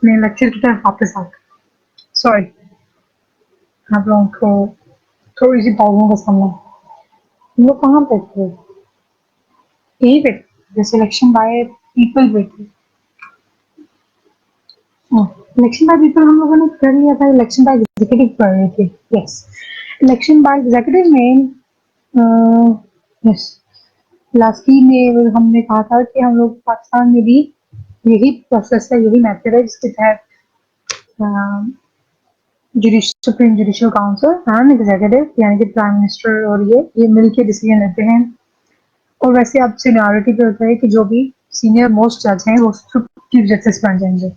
अपने लेक्चर की तरफ वापस आकर, सॉरी आप लोगों को थोड़ी सी प्रॉब्लम का सामना। हम लोग कहाँ पे थे? यहीं पे थे, सिलेक्शन बाय पीपल पे थे। इलेक्शन बाय पीपल हम लोगों ने कर लिया था, इलेक्शन बाय एग्जीक्यूटिव कर रहे थे। यस, इलेक्शन बाय एग्जीक्यूटिव में यस लास्ट में हमने कहा था कि हम लोग पाकिस्तान में भी यही प्रोसेस है, यही मेथड है जिसके तहत supreme judicial council and executive यानी कि प्राइम मिनिस्टर और ये मिलके डिसीजन लेते हैं। और वैसे अब सीनियरिटी पे होता है कि जो भी सीनियर मोस्ट जज हैं वो चीफ जस्टिस बन जाएंगे।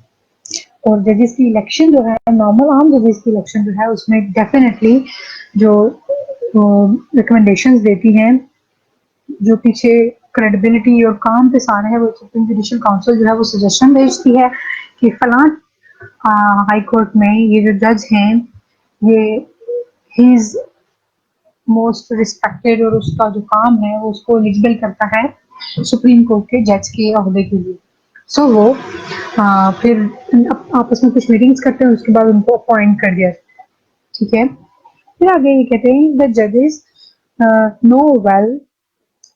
और जजेस की इलेक्शन जो है, नॉर्मल आम जजेस की इलेक्शन जो है, उसमें डेफिनेटली जो रिकमेंडेशंस देती हैं, जो पीछे क्रेडिबिलिटी और काम पे सारा है, वो सुप्रीम जुडिशियल काउंसिल जो है वो सजेशन भेजती है कि फलां हाई कोर्ट में ये जो जज हैं ये ही इज मोस्ट रिस्पेक्टेड और उसका जो काम है वो उसको एलिजिबल करता है सुप्रीम कोर्ट के जज के अहदे के लिए। सो वो फिर आपस में कुछ मीटिंग्स करते हैं, उसके बाद उनको अपॉइंट कर दिया, ठीक है। फिर आगे ये कहते हैं द जजेस know well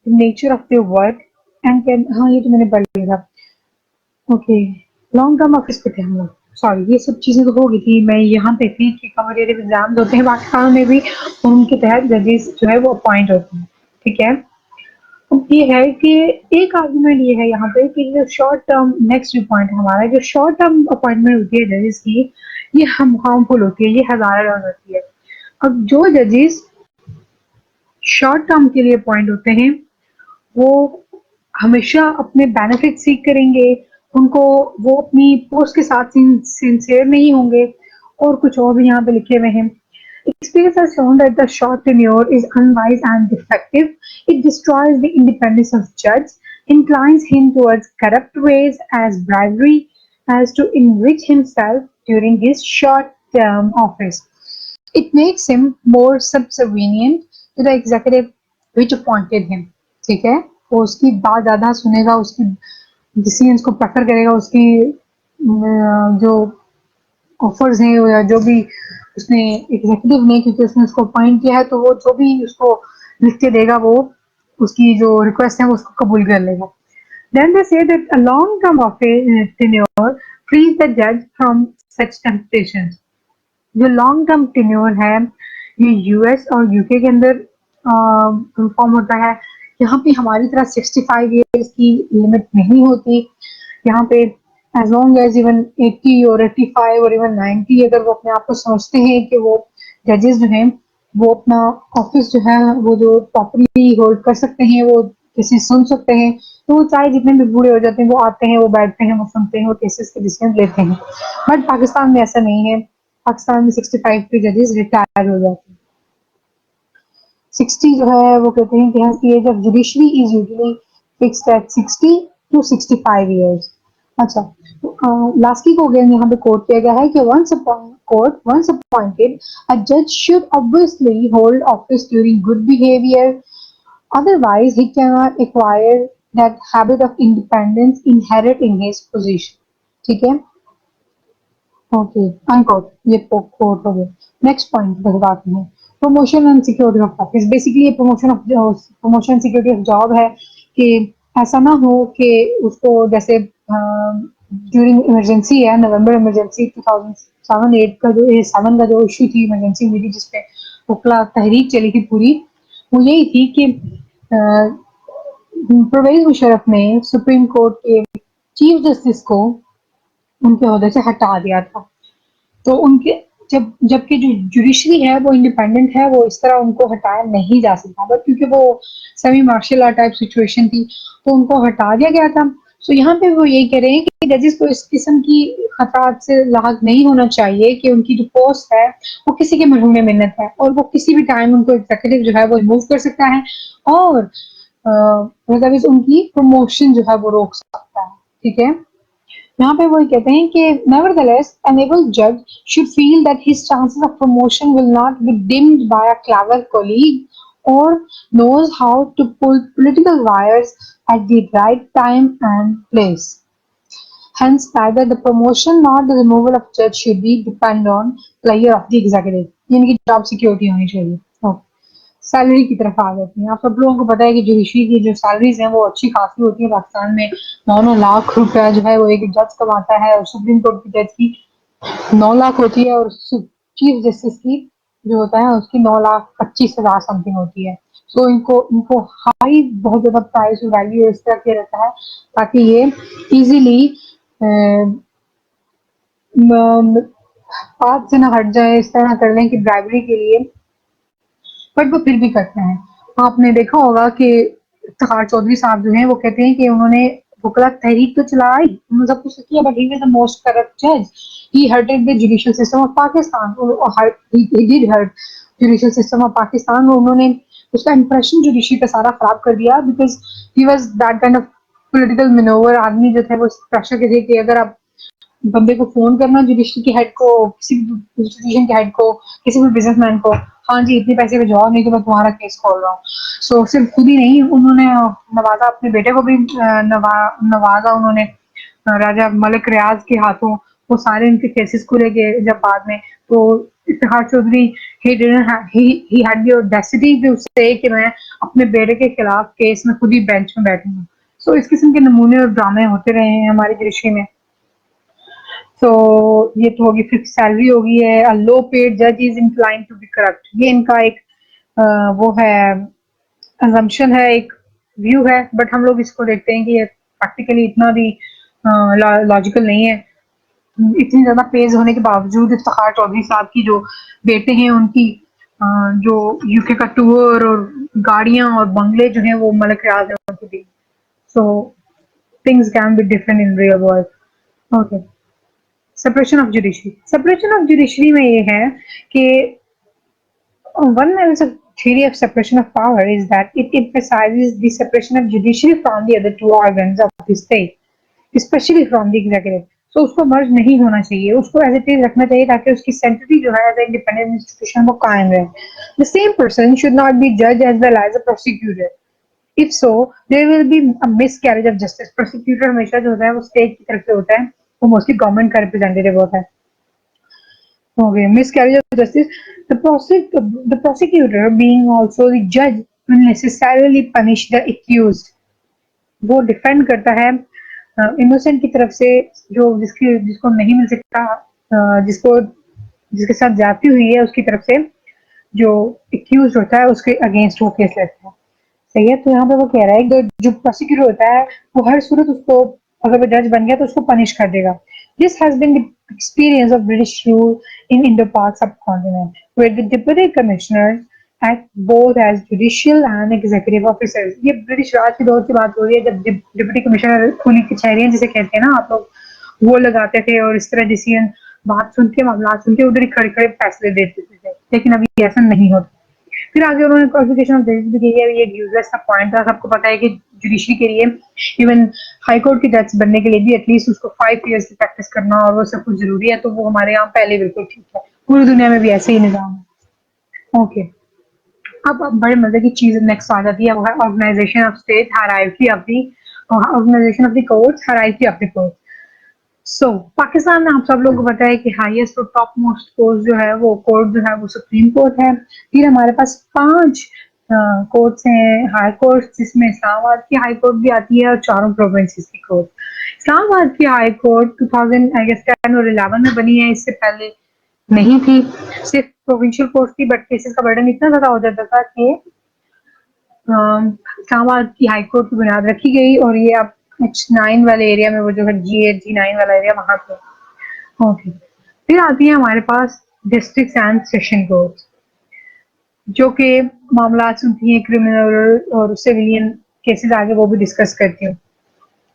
nature of their work and can, हाँ ये तो मैंने पढ़ लिया था। ओके, लॉन्ग टर्म ऑफिस पे थे हम लोग, सॉरी ये सब चीजें तो हो गई थी, मैं यहाँ पे थी कि कॉम्पिटिटिव एग्जाम्स होते हैं पाकिस्तान में भी, उनके तहत जजेस जो है वो अपॉइंट होते हैं, ठीक है। अब ये है कि एक आर्गुमेंट ये है यहाँ पे कि जो शॉर्ट टर्म, नेक्स्ट पॉइंट हमारा, जो शॉर्ट टर्म अपॉइंटमेंट होती है जजेस की, ये हम हार्मफुल होती है, ये हजारा रन होती है। अब जो जजेस शॉर्ट टर्म के लिए अपॉइंट होते हैं वो हमेशा अपने बेनिफिट सीख करेंगे, उनको वो अपनी पोस्ट के साथ सिंसियर नहीं होंगे, और कुछ और भी यहाँ पे लिखे हुए हैं। Experience has shown that the short tenure is unwise and defective. It destroys the independence of judge, inclines him towards corrupt ways as bribery, as to enrich himself during his short-term office. It makes him more subservient to the executive which appointed him. ठीक है, वो उसकी बात ज्यादा सुनेगा, उसकी decisions को prefer करेगा, उसकी जो ऑफर्स हैं या जो भी उसने एग्जीक्यूटिव ने, क्योंकि उसने उसको अपॉइंट किया है तो वो जो भी उसको लिख के देगा वो उसकी जो रिक्वेस्ट है वो उसको कबूल कर लेगा। Then they say that a long term of tenure frees the judge from such temptations. जो लॉन्ग टर्म टेन्योर है ये यूएस और यूके के अंदर फॉर्म होता है। यहाँ पे हमारी तरह 65 ईयर्स की लिमिट नहीं होती। यहाँ पे एज लॉन्ग एज इवन 80 और 85 और इवन 90 अगर वो अपने आप को समझते हैं कि वो जजेस जो हैं वो अपना ऑफिस जो है वो जो प्रॉपरली होल्ड कर सकते हैं, वो केसेस सुन सकते हैं, तो वो चाहे जितने भी बूढ़े हो जाते हैं वो आते हैं, वो बैठते हैं, वो सुनते हैं, वो केसेस के डिसीजन लेते हैं। बट पाकिस्तान में ऐसा नहीं है। पाकिस्तान में 65 के जजेस रिटायर हो जाते हैं। 60 जो है वो कहते हैं कि हाँ age of judiciary is usually fixed at 60 to 65 years। अच्छा, लास्ट को अगेन यहाँ पे कोट किया गया है कि once appointed a judge should obviously hold office during good behavior, otherwise he cannot acquire that habit of independence inherent in his position। ठीक है, ओके, अनकोट, ये कोट हो गया। नेक्स्ट पॉइंट पर बात है promotion and security of office. Basically ये promotion security of job है कि ऐसा ना हो कि उसको जैसे ड्यूरिंग इमरजेंसी है, नवंबर इमरजेंसी 2007-8 का जो 7 का जो इशू थी, इमरजेंसी हुई थी जिसपे वकला तहरीक चली थी पूरी, वो यही थी कि परवेज मुशर्रफ ने सुप्रीम कोर्ट के चीफ जस्टिस को उनके ओहदे से हटा दिया था। तो उनके जबकि जो जुडिशरी है वो इंडिपेंडेंट है, वो इस तरह उनको हटाया नहीं जा सकता, बट क्योंकि वो semi martial art type situation थी तो उनको हटा दिया गया था। सो यहाँ पे वो यही कह रहे हैं कि जजेस को इस किस्म की खतरात से लाहक नहीं होना चाहिए कि उनकी जो पोस्ट है वो किसी के मरहूम मिन्नत है और वो किसी भी टाइम उनको एग्जीक्यूटिव जो है वो रिमूव कर सकता है और मतलब उनकी प्रमोशन जो है वो रोक सकता है। ठीक है, यहाँ पे वो कहते हैं कि nevertheless an able judge should feel that his chances of promotion will not be dimmed by a clever colleague or knows how to pull political wires at the right time and place. Hence, neither the promotion nor the removal of judge should be depend on player of the executive. यानी कि job security होनी चाहिए। Salary की तरफ आ जाती है। आप सब लोगों को पता है कि जुडिशरी की जो सैलरीज हैं वो अच्छी खासी होती है। पाकिस्तान में 9-9 लाख रुपया जो है वो एक जज कमाता है, और सुप्रीम कोर्ट की जज की 9 लाख होती है, और चीफ जस्टिस की जो होता है उसकी 9,25,000 समथिंग होती है। सो इनको इनको हाई बहुत ज्यादा प्राइस और वैल्यू इस तरह के रहता है ताकि ये इजीली बात से ना हट जाए, इस तरह कर लें कि ब्राइबरी के लिए, बट वो फिर भी करते हैं। आपने देखा होगा कि इफ्तिखार चौधरी साहब जो हैं वो कहते हैं कि उन्होंने वकला तहरीक तो चलाई, उन्होंने सब कुछ किया, but he was the most corrupt जज। He hurted the judicial system of Pakistan, he did hurt judicial system of Pakistan. उन्होंने उसका इंप्रेशन जुडिशरी का सारा खराब कर दिया, because he was that kind of political manoeuvre आदमी जो थे वो प्रेशर के थे कि अगर आप बंदे को फोन करना जुडिशरी के हेड को, किसी भी इंस्टीट्यूशन के हेड को, किसी भी बिजनेसमैन को, हाँ जी इतने पैसे भिजवाओ नहीं तो मैं तुम्हारा केस खोल रहा हूँ। सो सिर्फ खुद ही नहीं, उन्होंने नवाजा अपने बेटे को भी नवाजा उन्होंने राजा मलिक रियाज के हाथों। वो सारे इनके केसेस खुले गए जब बाद में, तो Iftikhar Chaudhary he had the audacity to say कि मैं अपने बेटे के खिलाफ केस में खुद ही बेंच में बैठूंगा। सो इस किस्म के नमूने और ड्रामे होते रहे हैं हमारी जुडिशरी में। तो ये तो होगी, फिर सैलरी होगी है, अ लो पेड जज is inclined to be corrupt. ये इनका एक वो है, assumption है, एक व्यू है, बट हम लोग इसको देखते हैं कि ये प्रैक्टिकली इतना भी लॉजिकल नहीं है। इतनी ज्यादा पेज होने के बावजूद इफ्तिखार चौधरी साहब की जो बेटे हैं उनकी जो यूके का टूर और गाड़ियां और बंगले जो हैं वो मलिक रियाज है उनकी भी। So things can be different in real world. Okay, separation of judiciary में ये है कि one theory of separation of power is that it emphasizes the separation of judiciary from the other two organs of the state, especially from the executive. So उसको मर्ज नहीं होना चाहिए, उसको as it is रखना चाहिए ताकि उसकी सेंटिटी जो है एज इंडिपेंडेंट इंस्टीट्यूशन वो कायम रहे। The same person should not be judge as well as a prosecutor. If so, there will be a miscarriage of justice. Prosecutor हमेशा जो होता है वो स्टेट की तरफ से होता है, वो मोस्टली गवर्नमेंट का रिप्रेजेंटेटिव होता है। Okay, miscarriage of justice. The prosecutor, being also the judge, will necessarily punish the accused. वो डिफेंड करता है इनोसेंट की तरफ से, जो जिसको नहीं मिल सकता, जिसको जिसके साथ जाती हुई है उसकी तरफ से जो एक्यूज होता है उसके अगेंस्ट वो केस लेता है। सही है, तो यहाँ पे वो कह रहा है कि जो प्रोसिक्यूटर होता है वो हर सूरत उसको, अगर वो जज बन गया तो उसको पनिश कर देगा। This has been the experience of British rule in Indo-Pak subcontinent, where the deputy commissioners act both as judicial and executive officers. ये ब्रिटिश राज के दौर की बात हो रही है जब डिप्टी कमिश्नर खुली कचहरियां जिसे कहते हैं ना आप लोग, वो लगाते थे और इस तरह डिसीजन बात सुन के, मामला सुन के उधर ही खड़े खड़े फैसले देते थे, लेकिन अभी ऐसा नहीं होता। फिर आगे उन्होंने क्वालिफिकेशन ऑफ जजेस भी की है, ये यूजलेस का पॉइंट था। सबको पता है कि जुडिशरी के लिए, इवन हाई कोर्ट के जज बनने के लिए भी एटलीस्ट उसको 5 इयर्स की प्रैक्टिस करना और वो सब कुछ जरूरी है, तो वो हमारे यहाँ पहले बिल्कुल ठीक है, पूरी दुनिया में भी ऐसे ही निजाम है। ओके, अब बड़े मजे की चीज नेक्स्ट आ जाती है, वो है organisation of state, hierarchy of the organisation of the courts, hierarchy of the courts. So Pakistan में आप सब लोगों को पता है कि हाईएस्ट और टॉप मोस्ट कोर्ट जो है वो सुप्रीम कोर्ट है। फिर हमारे पास 5 कोर्ट्स हैं, हाई कोर्ट, जिसमें इस्लामाबाद की हाई कोर्ट भी आती है और चारों प्रोविंसेस की कोर्ट। इस्लामाबाद की हाई कोर्ट 2010 और 11 में बनी है, इससे पहले नहीं थी, सिर्फ प्रोविंशियल कोर्ट थी, बट केसेस का बर्डन इतना ज्यादा हो जाता था कि इस्लामाबाद की हाई कोर्ट की बुनियाद रखी गई, और ये अब H9 वाले एरिया में, वो जो है G8 G9 वाला एरिया वहां पे। ओके, फिर आती है हमारे पास डिस्ट्रिक्ट एंड सेशन कोर्ट, जो कि मामला सुनती है क्रिमिनल और सिविलियन केसेस, आगे वो भी डिस्कस करती हूँ।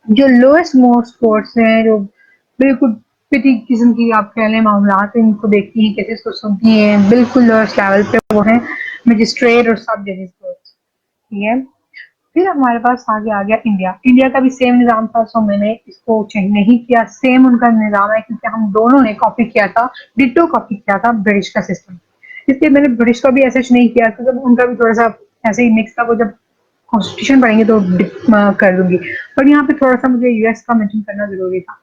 जो लोएस्ट मोस्ट कोर्ट्स हैं, जो बिल्कुल पिटी किस्म की आप कह लें मामला, इनको देखती हैं, केसेस को सुनती हैं, बिल्कुल लोएस्ट लेवल पे वो है मजिस्ट्रेट और सब जजेस कोर्ट। ठीक है, फिर हमारे पास आगे आ गया इंडिया का भी सेम निजाम था, सो मैंने इसको चेंज नहीं किया, सेम उनका निजाम है, क्योंकि हम दोनों ने कॉपी किया था, डिटो कॉपी किया था ब्रिटिश का सिस्टम, इसलिए मैंने ब्रिटिश का भी ऐसा नहीं किया, क्योंकि उनका भी थोड़ा सा ऐसे ही मिक्स था, वो जब कॉन्स्टिट्यूशन पढ़ेंगे तो कर दूंगी, पर यहाँ पे थोड़ा सा मुझे यूएस का मेंशन करना जरूरी था।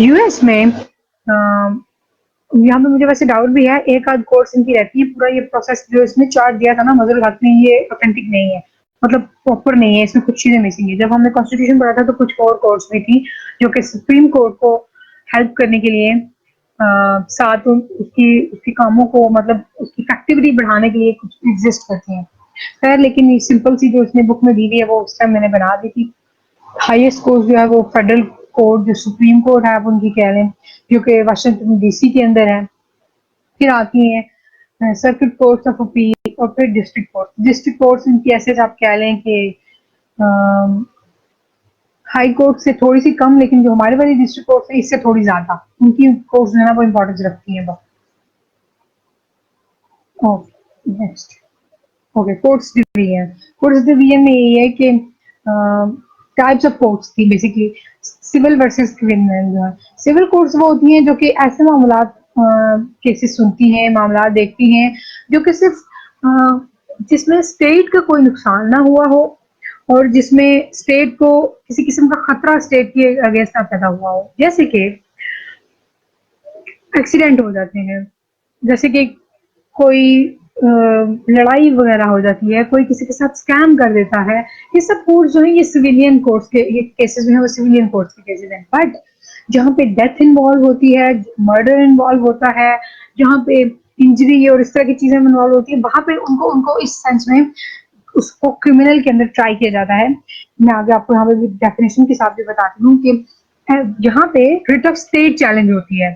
यूएस में यहाँ पे मुझे वैसे डाउट भी है, एक आध कोर्स इनकी रहती है, पूरा ये प्रोसेस जो इसमें चार्ट दिया था ना मजर हक ने, ये ऑथेंटिक नहीं है, मतलब प्रॉपर नहीं है, इसमें कुछ चीजें मिसिंग है। जब हमने कॉन्स्टिट्यूशन पढ़ा था तो कुछ और कोर्स भी थी जो कि सुप्रीम कोर्ट को हेल्प करने के लिए साथ उसकी उसकी कामों को, मतलब उसकी फैक्टिविटी बढ़ाने के लिए कुछ एग्जिस्ट करती हैं। खैर, लेकिन ये सिंपल सी जो इसने बुक में दी हुई है वो उस टाइम मैंने बना दी थी। हाईएस्ट कोर्ट जो है वो फेडरल कोर्ट, जो सुप्रीम कोर्ट है आप उनकी कह लें, जो कि वाशिंगटन डीसी के अंदर है। फिर आती हैं सर्किट कोर्ट्स ऑफ अपील, और फिर डिस्ट्रिक्ट कोर्ट। डिस्ट्रिक्ट कोर्ट्स इनकी ऐसे आप कह लें कि हाई कोर्ट से थोड़ी सी कम, लेकिन जो हमारे वाली डिस्ट्रिक्ट कोर्ट है इससे थोड़ी ज्यादा, उनकी कोर्ट्स जो है ना वो इम्पोर्टेंस रखती हैं। Okay, next. Okay, courts division. Courts division में यही है कि टाइप्स ऑफ कोर्ट्स थी बेसिकली, सिविल वर्सेस क्रिमिनल। जो है सिविल कोर्ट्स वो होती हैं जो कि ऐसे मामला केसेस सुनती हैं, मामला देखती हैं जो कि सिर्फ जिसमें स्टेट का कोई नुकसान ना हुआ हो, और जिसमें स्टेट को किसी किस्म का खतरा स्टेट के अगेंस्ट ना पैदा हुआ हो। जैसे कि एक्सीडेंट हो जाते हैं, जैसे कि कोई लड़ाई वगैरह हो जाती है, कोई किसी के साथ स्कैम कर देता है, ये सब कोर्स जो है ये सिविलियन कोर्ट्स के, ये केसेस जो है वो सिविलियन कोर्ट्स के केसेस हैं। बट जहाँ पे डेथ इन्वॉल्व होती है, मर्डर इन्वॉल्व होता है, जहाँ पे इंजरी और इस तरह की चीजें इन्वॉल्व होती है, वहां पे उनको उनको इस सेंस में उसको क्रिमिनल के अंदर ट्राई किया जाता है। मैं आगे आपको यहाँ पे डेफिनेशन के साथ भी बताती हूँ कि यहाँ पे रिट ऑफ स्टेट चैलेंज होती है।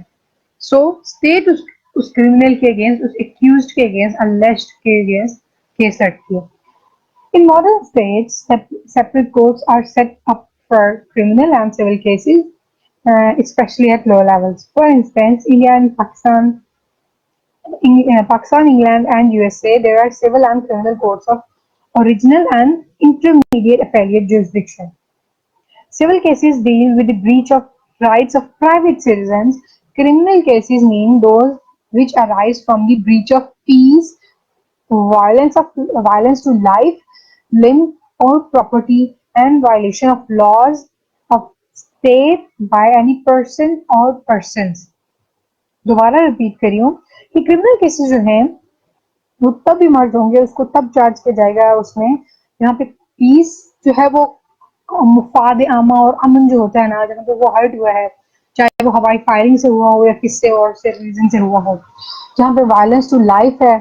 सो स्टेट उस क्रिमिनल के अगेंस्ट, उस एक्यूज्ड के अगेंस्ट, अलेज्ड के अगेंस्ट केस लड़ती है। In modern states, separate courts are set up for criminal and civil cases, especially at low levels. For instance, India and Pakistan, Pakistan, England, and USA, there are civil and criminal courts of original and intermediate appellate jurisdiction. Civil cases deal with the breach of rights of private citizens. Criminal cases mean those which arise from the breach of peace, violence to life, limb or property, and violation of laws of state by any person or persons. दोबारा repeat करी हूँ कि criminal cases जो हैं वो तब emerge होंगे, उसको तब चार्ज किया जाएगा उसमें यहाँ पे पीस जो है वो मुफाद आमा और अमन जो होता है ना, जहाँ पे वो हर्ट हुआ है, चाहे वो हवाई फायरिंग से हुआ हो या किससे और से रीजन से हुआ हो। जहाँ पे वायलेंस टू लाइफ है,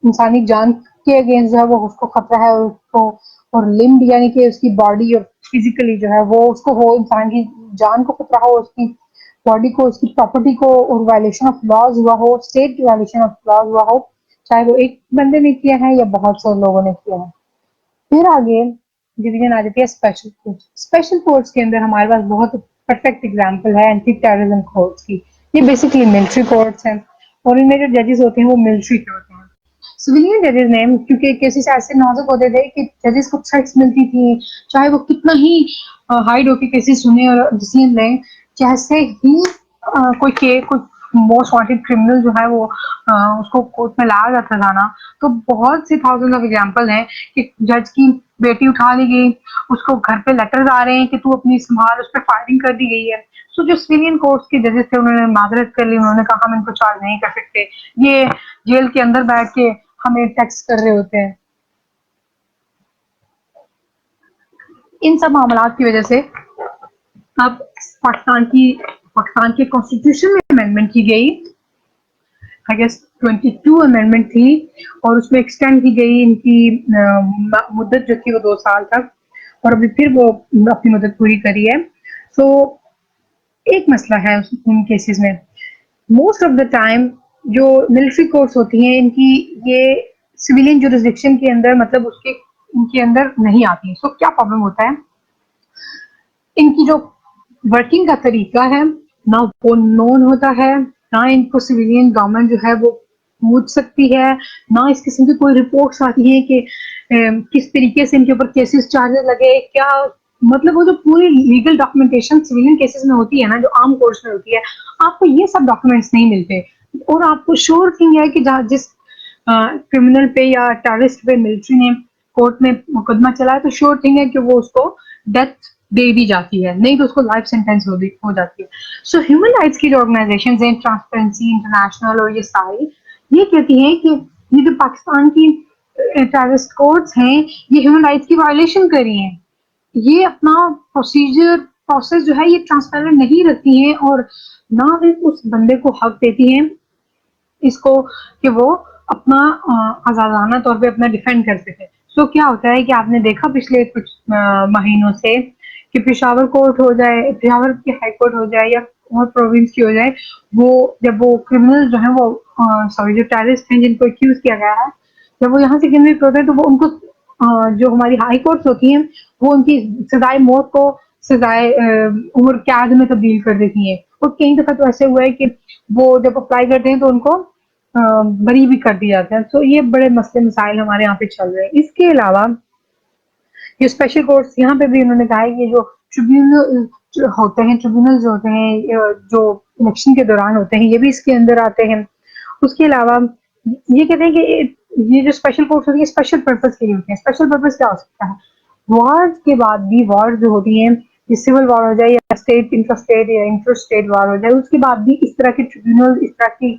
इंसानी जान के अगेंस्ट जो है वो उसको खतरा है, और उसको और लिम्ब यानी कि उसकी बॉडी और फिजिकली जो है वो उसको हो, इंसान की जान को खतरा हो, उसकी बॉडी को, उसकी प्रॉपर्टी को, और वायलेशन ऑफ लॉज हुआ हो, स्टेट वायलेशन ऑफ लॉज हुआ हो, चाहे वो एक बंदे ने किया है या बहुत से लोगों ने किया है। फिर आगे डिवीजन आ जाती है स्पेशल कोर्ट्स। स्पेशल कोर्ट्स के अंदर हमारे पास बहुत परफेक्ट एग्जांपल है एंटी टेररिज्म कोर्ट्स की। ये बेसिकली मिलिट्री कोर्ट्स हैं, और इनमें जो जजेस होते हैं वो मिलिट्री के होते हैं। सिविलियन जजेस ने, क्योंकि केसेस ऐसे नाजुक होते थे कि जजेस को थ्रेट्स मिलती थी, चाहे वो कितना ही हाइड होके केसेस सुने और डिसीजन लें, जैसे ही कोई मोस्ट वांटेड क्रिमिनल जो है वो उसको कोर्ट में लाया जाता था ना, तो बहुत से थाउजेंड ऑफ एग्जांपल हैं कि जज की बेटी उठा ली गई, उसको घर पे लेटर्स आ रहे हैं कि तू अपनी संभाल, उस पर फायरिंग कर दी गई है। सो जो सिविलियन कोर्ट्स के जजेस थे उन्होंने माजरत कर ली, उन्होंने कहा हम इनको चार्ज नहीं कर सकते, ये जेल के अंदर बैठ के हमें टैक्स कर रहे होते हैं। इन सब मामला की वजह से अब पाकिस्तान के कॉन्स्टिट्यूशन में अमेंडमेंट की गई, आई गेस 22 अमेंडमेंट थी, और उसमें एक्सटेंड की गई इनकी मुद्दत जो थी वो 2 साल तक, और अभी फिर वो अपनी मुद्दत पूरी करी है। सो एक मसला है उन केसेस में, मोस्ट ऑफ द टाइम जो मिलिट्री कोर्ट्स होती हैं इनकी ये सिविलियन जुरिस्डिक्शन के अंदर, मतलब उसके इनके अंदर नहीं आती। सो क्या प्रॉब्लम होता है, इनकी जो वर्किंग का तरीका है ना वो नोन होता है, ना इनको सिविलियन गवर्नमेंट जो है वो पूछ सकती है, ना इस किस्म की कोई रिपोर्ट्स आती है कि किस तरीके से इनके ऊपर केसेस चार्जेस लगे, क्या मतलब वो जो पूरी लीगल डॉक्यूमेंटेशन सिविलियन केसेस में होती है ना, जो आर्म कोर्ट्स में होती है, आपको ये सब डॉक्यूमेंट्स नहीं मिलते। और आपको श्योर थिंग है कि जिस क्रिमिनल पे या टेररिस्ट पे मिलिट्री ने कोर्ट में मुकदमा चला है, तो श्योर थिंग है कि वो उसको डेथ दे दी जाती है, नहीं तो उसको लाइफ सेंटेंस हो जाती है। सो ह्यूमन राइट्स की जो ऑर्गेनाइजेशन हैं, ट्रांसपेरेंसी इंटरनेशनल और ये सारी, ये कहती हैं कि ये जो पाकिस्तान की टेररिस्ट कोर्ट्स हैं, ये ह्यूमन राइट्स की वायलेशन कर रही हैं। ये अपना प्रोसेस जो है ये ट्रांसपेरेंट नहीं रखती हैं, और ना ही उस बंदे को हक देती हैं इसको कि वो अपना आजादाना तौर पे अपना डिफेंड कर सके। सो क्या होता है कि आपने देखा पिछले कुछ महीनों से कि पेशावर कोर्ट हो जाए, पेशावर की हाई कोर्ट हो जाए, या और प्रोविंस की हो जाए, वो जब वो क्रिमिनल जो है वो सॉरी जो टेररिस्ट हैं जिनको एक्यूज किया गया है, जब वो यहाँ से कन्विक्ट होते हैं तो वो उनको जो हमारी हाई कोर्ट्स होती हैं वो उनकी सजाए मौत को सजाए उम्र कैद में तब्दील कर देती हैं। और कई दफा तो ऐसे हुआ है कि वो जब अप्लाई करते हैं तो उनको बरी भी कर दिया जाता है। तो ये बड़े मसले मसाइल हमारे यहाँ पे चल रहे हैं। इसके अलावा ये स्पेशल कोर्ट्स, यहाँ पे भी उन्होंने कहा है कि जो ट्रिब्यूनल होते हैं, ट्रिब्यूनल्स होते हैं जो इलेक्शन के दौरान होते हैं, ये भी इसके अंदर आते हैं। उसके अलावा ये कहते हैं कि ये जो स्पेशल कोर्ट्स होती है स्पेशल पर्पज के लिए होते हैं। स्पेशल पर्पज क्या हो सकता है? वॉर के बाद भी वॉर जो होती है, ये सिविल वॉर हो जाए या स्टेट इंटर स्टेट या इंटर स्टेट वॉर हो जाए, उसके बाद भी इस तरह के ट्रिब्यूनल, इस तरह की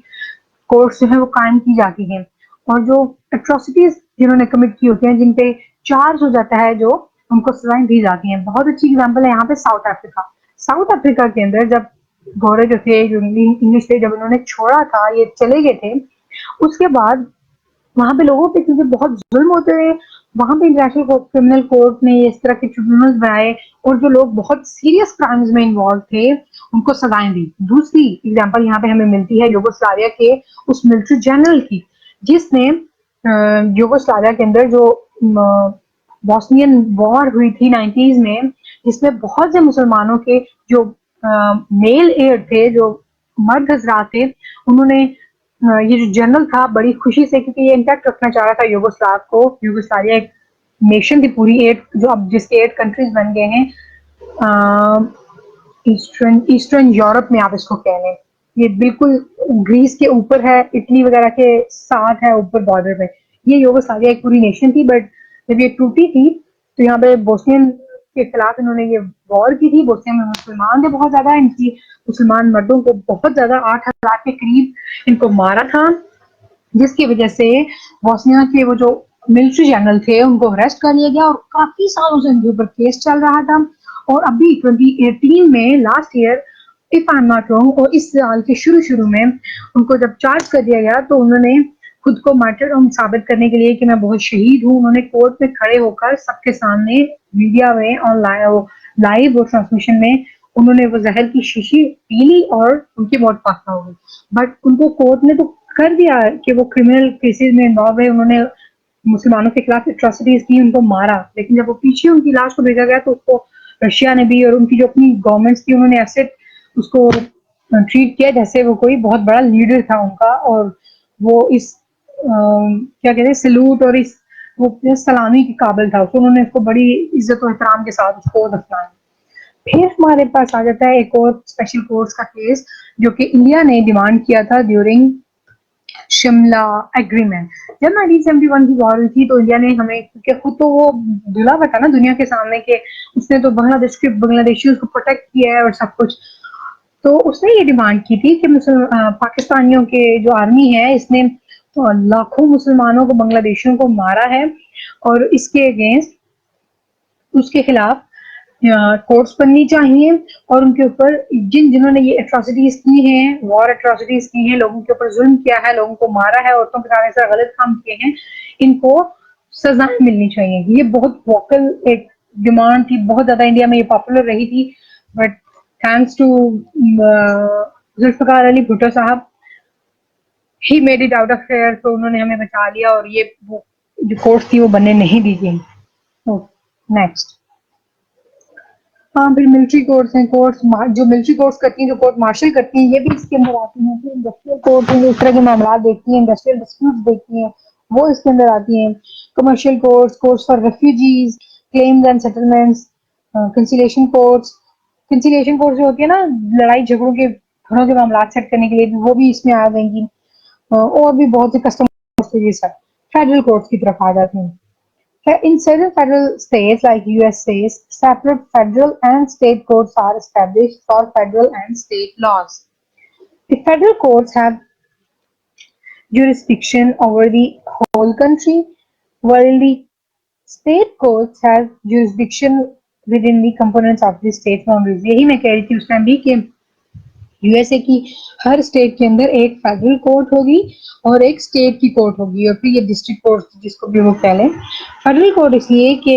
कोर्ट्स जो है वो कायम की जाती हैं। और जो एट्रोसिटीज जिन्होंने कमिट की होती हैं, जिन पे चार्ज हो जाता है, जो उनको सजाएं दी जाती हैं। बहुत अच्छी एग्जांपल है यहाँ पे साउथ अफ्रीका। साउथ अफ्रीका के अंदर जब गोरे जो थे, जो इंग्लिश थे, जब उन्होंने छोड़ा था, ये चले गए थे, उसके बाद वहां पे लोगों पे क्योंकि बहुत जुल्म होते रहे, वहां पे इंटरनेशनल क्रिमिनल कोर्ट ने इस तरह के ट्रिब्यूनल्स बनाए, और जो लोग बहुत सीरियस क्राइम्स में इन्वॉल्व थे उनको सजाएं दी। दूसरी एग्जांपल यहाँ पे हमें मिलती है यूगोस्लाविया के उस मिलिट्री जनरल की, जिसने यूगोस्लाविया के अंदर जो बॉस्नियन वॉर हुई थी 90s में, जिसमें बहुत से मुसलमानों के जो मेल एयर थे, जो मर्द हजरात थे, उन्होंने ये जो जनरल था बड़ी खुशी से, क्योंकि ये इंटैक्ट रखना चाह रहा था यूगोस्लाव को। यूगोस्लाविया एक नेशन थी पूरी, एट जो अब जिसके 8 कंट्रीज बन गए हैं ईस्टर्न ईस्टर्न यूरोप में, आप इसको कह लें। ये बिल्कुल ग्रीस के ऊपर है, इटली वगैरह के साथ है ऊपर बॉर्डर पे। ये यूगोस्लाविया एक पूरी नेशन थी, बट जब ये टूटी थी तो यहाँ पे बोस्नियन के खिलाफ इन्होंने ये वॉर की थी। बोस्निया में मुसलमान थे बहुत ज्यादा, इनकी मुसलमान मर्दों को बहुत ज्यादा 8,000 के करीब इनको मारा था, जिसकी वजह से बोस्निया के वो जो मिलिट्री जनरल थे उनको अरेस्ट कर लिया गया, और काफी सालों से उनके ऊपर केस चल रहा था। और अभी 2018 में last year, if I am not wrong, और इस साल के शुरू में उनको जब चार्ज कर दिया गया तो उन्होंने खुद को मार्टिर साबित करने के लिए कि मैं बहुत शहीद हूँ, उन्होंने कोर्ट में खड़े होकर सबके सामने मीडिया में ऑनलाइन लाइव और ट्रांसमिशन में उन्होंने वो जहर की शीशी पी ली और उनकी मौत पासा हो गई। बट उनको कोर्ट ने तो कर दिया कि वो क्रिमिनल केसेस में इन्वॉल्व है, उन्होंने मुसलमानों के खिलाफ एट्रोसिटीज की, उनको मारा। लेकिन जब वो पीछे उनकी लाश को भेजा गया तो उसको रशिया ने भी और उनकी जो अपनी गवर्नमेंट्स थी उन्होंने ऐसे उसको ट्रीट किया जैसे वो कोई बहुत बड़ा लीडर था उनका, और वो इस क्या कहते हैं सलूट और इस वो सलामी के काबिल था। तो उन्होंने उसको बड़ी इज्जत और एहतराम के साथ उसको दफनाया। फिर हमारे पास आ जाता है एक और स्पेशल कोर्ट्स का केस, जो कि इंडिया ने डिमांड किया था ड्यूरिंग शिमला एग्रीमेंट। जब 1971 की वॉर हुई थी तो इंडिया ने हमें, क्योंकि खुद तो वो धुला हुआ था ना दुनिया के सामने के उसने तो बांग्लादेशियों को प्रोटेक्ट किया है और सब कुछ, तो उसने ये डिमांड की थी कि पाकिस्तानियों के जो आर्मी है इसने तो लाखों मुसलमानों को, बांग्लादेशियों को मारा है, और इसके अगेंस्ट उसके खिलाफ कोर्ट्स बननी चाहिए, और उनके ऊपर जिन्होंने ये एट्रोसिटीज की हैं, वॉर एट्रोसिटीज की हैं, लोगों के ऊपर जुल्म किया है, लोगों को मारा है, औरतों के साथ ऐसा गलत काम किए हैं, इनको सजाएं मिलनी चाहिए। ये बहुत वोकल एक डिमांड थी, बहुत ज्यादा इंडिया में ये पॉपुलर रही थी। But thanks to Zulfikar Ali Bhutto साहब, he made it out of fair, तो उन्होंने हमें बचा लिया और ये वो जो कोर्ट्स थी वो बनने नहीं दी गई। नेक्स्ट, हाँ, फिर मिलिट्री कोर्ट्स हैं। कोर्ट्स जो मिलिट्री कोर्ट्स करती हैं, जो कोर्ट मार्शल करती हैं, ये भी इसके अंदर आती हैं। फिर इंडस्ट्रियल कोर्ट जो इस तरह के मामला देखती हैं, इंडस्ट्रियल डिस्प्यूट देखती हैं, वो इसके अंदर आती हैं। Commercial courts, courts for refugees, claims and settlements, conciliation courts. Conciliation courts जो होती है ना, लड़ाई झगड़ों के घरों के मामला सेट करने के लिए, वो भी इसमें आ जाएंगी। और भी बहुत से कस्टम ये सब फेडरल कोर्ट्स की तरफ आ जाती हैं। In several federal states like USA's, separate federal and state courts are established for federal and state laws. The federal courts have jurisdiction over the whole country, while the state courts have jurisdiction within the components of the state boundaries. यही मैं कह रही थी उस time भी कि USA की हर state के अंदर एक फेडरल कोर्ट होगी और एक स्टेट की कोर्ट होगी और फिर ये डिस्ट्रिक्ट कोर्ट जिसको भी वो कह लें। फेडरल कोर्ट इसलिए कि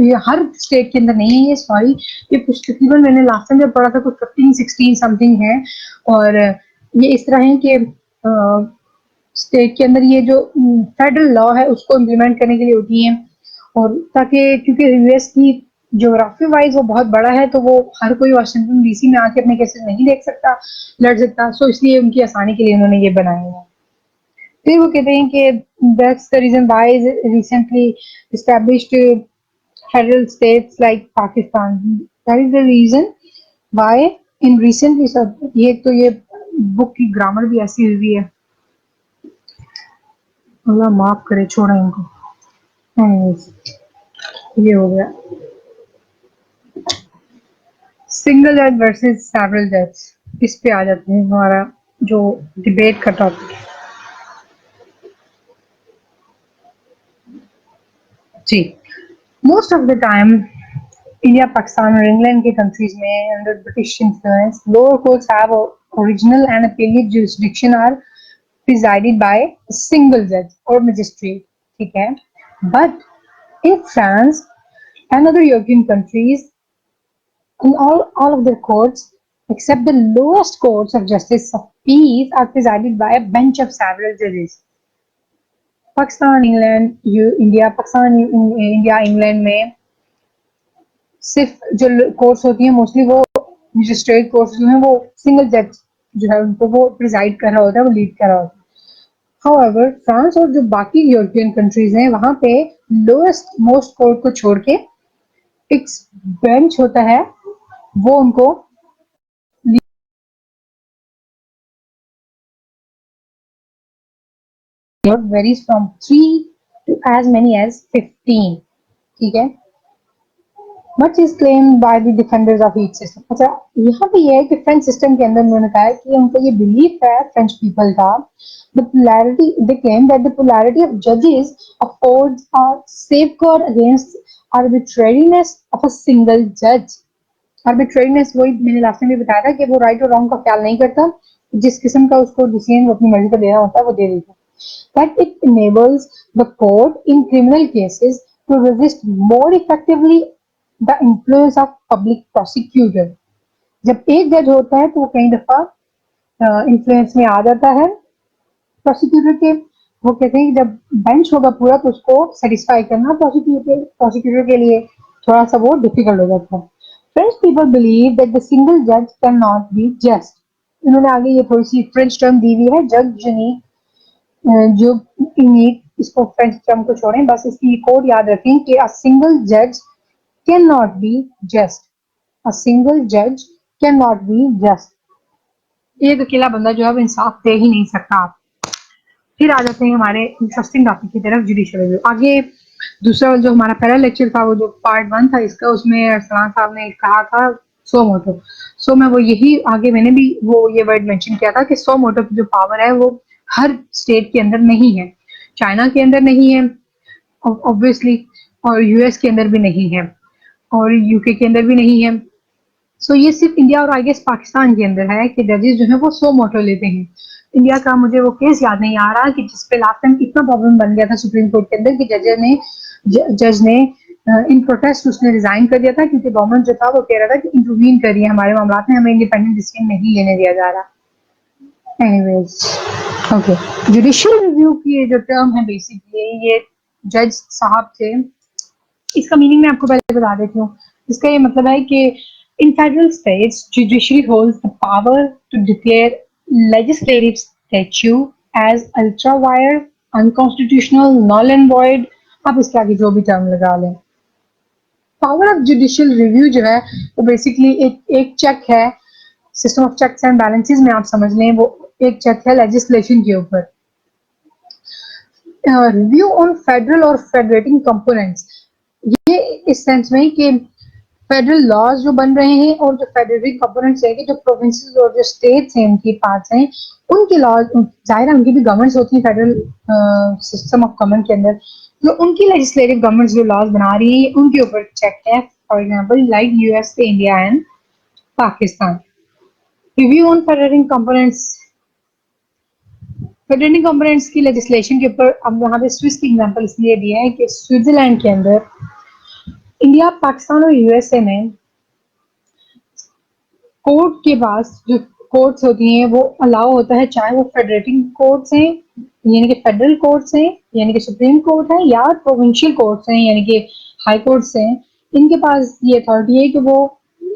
ये हर स्टेट के अंदर नहीं है, ये सॉरी ये कुछ तकरीबन मैंने लास्ट टाइम जब पढ़ा था कुछ 15-16 समथिंग है और ये इस तरह है कि स्टेट के अंदर ये जो फेडरल लॉ है उसको इम्प्लीमेंट करने के लिए होती हैं और ताकि क्योंकि यूएस की ज्योग्राफी वाइज वो बहुत बड़ा है तो वो हर कोई वाशिंगटन डीसी में आके अपने केसेस नहीं देख सकता लड़ सकता, सो इसलिए उनकी आसानी के लिए उन्होंने ये बनाए हैं। फिर वो कहते हैं कि that's the reason why recently established federal states like Pakistan, that is the reason why in recently. ये तो ये बुक की ग्रामर भी ऐसी हुई है, अल्लाह माफ करे, छोड़ा इनको। ये हो गया सिंगल जज वर्सेस सेवरल जज, इस पे आ जाते हैं हमारा जो डिबेट का टॉपिक है। जी, most of the time India, Pakistan और इंग्लैंड के कंट्रीज में under British influence lower courts have original and appellate jurisdiction are presided by a single judge or magistrate, ठीक है। But in France and other European countries, in all of their courts except the lowest courts of justice of peace are presided by a bench of several judges. Pakistan, England, India, Pakistan, India, England में सिर्फ जो courts होती हैं mostly वो magistrate courts जो हैं वो single जज जो है उनको वो प्रिजाइड कर रहा होता है, वो लीड कर रहा होता है। However, फ्रांस और जो बाकी यूरोपियन कंट्रीज हैं वहां पे लोएस्ट मोस्ट कोर्ट को छोड़ के एक बेंच होता है, वो उनको varies from 3 to as many as 15, ठीक है। Much is claimed by the defenders of each system. अच्छा, यहाँ पे ये है कि फ्रेंच सिस्टम के अंदर उन्होंने कहा है कि उनको ये बिलीफ है फ्रेंच पीपल का, the polarity, they claim that the polarity of judges affords a safeguard against arbitrariness of a single judge. Arbitrariness वही मैंने लास्ट में भी बताया था कि वो राइट और रॉन्ग का ख्याल नहीं करता, जिस किस्म का उसको डिसीजन वो अपनी मर्जी का देना होता है वो दे देता है। That it enables the court in criminal cases to resist more effectively the influence of public prosecutor. जब एक जज होता है तो वो कई दफा इन्फ्लुएंस में आ जाता है प्रोसिक्यूटर के। वो कहते हैं कि जब बेंच होगा पूरा तो उसको सेटिस्फाई करना प्रोसिक्यूटर के लिए थोड़ा सा वो डिफिकल्ट हो जाता है। French people believe that the single जज कैन नॉट बी जस्ट। इन्होंने आगे ये थोड़ी सी फ्रेंच टर्म दी हुई है, जज यूनिक, जो यूनिक, इसको फ्रेंच टर्म को छोड़ें, बस इसकी कोड याद रखें कि अ सिंगल जज can not be just, a single जज कैन नॉट बी जस्ट। एक अकेला बंदा जो है वो इंसाफ दे ही नहीं सकता। फिर आ जाते हैं हमारे इंटरेस्टिंग टॉपिक की तरफ, जुडिशियल रिव्यू। आगे दूसरा जो हमारा पहला लेक्चर था वो जो पार्ट 1 था इसका, उसमें अरसलान साहब ने कहा था सो मोटो। सो मैं वो यही आगे मैंने भी वो ये वर्ड मेंशन किया था कि सो मोटो की जो पावर है वो हर स्टेट के अंदर नहीं है, चाइना के अंदर नहीं है ऑब्वियसली, और यूएस के अंदर भी नहीं है, और यूके के अंदर भी नहीं है। सो ये सिर्फ इंडिया और आई गेस पाकिस्तान के अंदर है कि जजेस जो है वो सो मोटो लेते हैं। इंडिया का मुझे वो केस याद नहीं आ रहा कि जिसपे लास्ट टाइम इतना प्रॉब्लम बन गया था सुप्रीम कोर्ट के अंदर कि जज ने इन प्रोटेस्ट उसने रिजाइन कर दिया था क्योंकि गवर्नमेंट जो था वो कह रहा था कि इंटरवीन करिए हमारे मामला में, हमें इंडिपेंडेंट डिसीजन नहीं लेने दिया जा रहा। एनीवेज, ओके, जुडिशियल रिव्यू की ये जो टर्म है बेसिकली ये जज साहब थे, इसका मीनिंग मैं आपको पहले बता देती हूँ। इसका ये मतलब है कि इन federal states judiciary holds the power to declare legislative statute as ultra wire, unconstitutional, null and void, आप इसके आगे जो भी टर्म लगा लें। पावर ऑफ जुडिशियल रिव्यू जो है वो बेसिकली एक चेक है, system of checks and balances में आप समझ लें, वो एक चेक है लेजिस्लेशन के ऊपर। रिव्यू ऑन फेडरल और फेडरेटिंग कंपोनेंट्स, ये इस सेंस में कि फेडरल लॉज जो बन रहे हैं और जो फेडरेटिंग कंपोनेंट्स है कि जो प्रोविंसेस और जो स्टेट्स हैं उनके पास हैं उनके लॉज, जाहिर है उनकी भी गवर्नमेंट्स होती है फेडरल सिस्टम ऑफ गवर्नमेंट के अंदर, तो उनकी लेजिस्लेटिव गवर्नमेंट जो लॉज बना रही है उनके ऊपर चेक है, for example like US, India and Pakistan. Review on federating components, federating components की लेजिस्लेशन के ऊपर अब यहाँ पे स्विस की एग्जांपल इसलिए दिया है कि स्विट्जरलैंड के अंदर इंडिया, पाकिस्तान और यूएसए में कोर्ट के पास जो कोर्ट्स होती हैं वो अलाउ होता है, चाहे वो फेडरेटिंग कोर्ट्स हैं यानी कि फेडरल कोर्ट्स हैं यानी कि सुप्रीम कोर्ट है या प्रोविंशियल कोर्ट्स हैं यानी कि हाई कोर्ट्स हैं, इनके पास ये अथॉरिटी है कि वो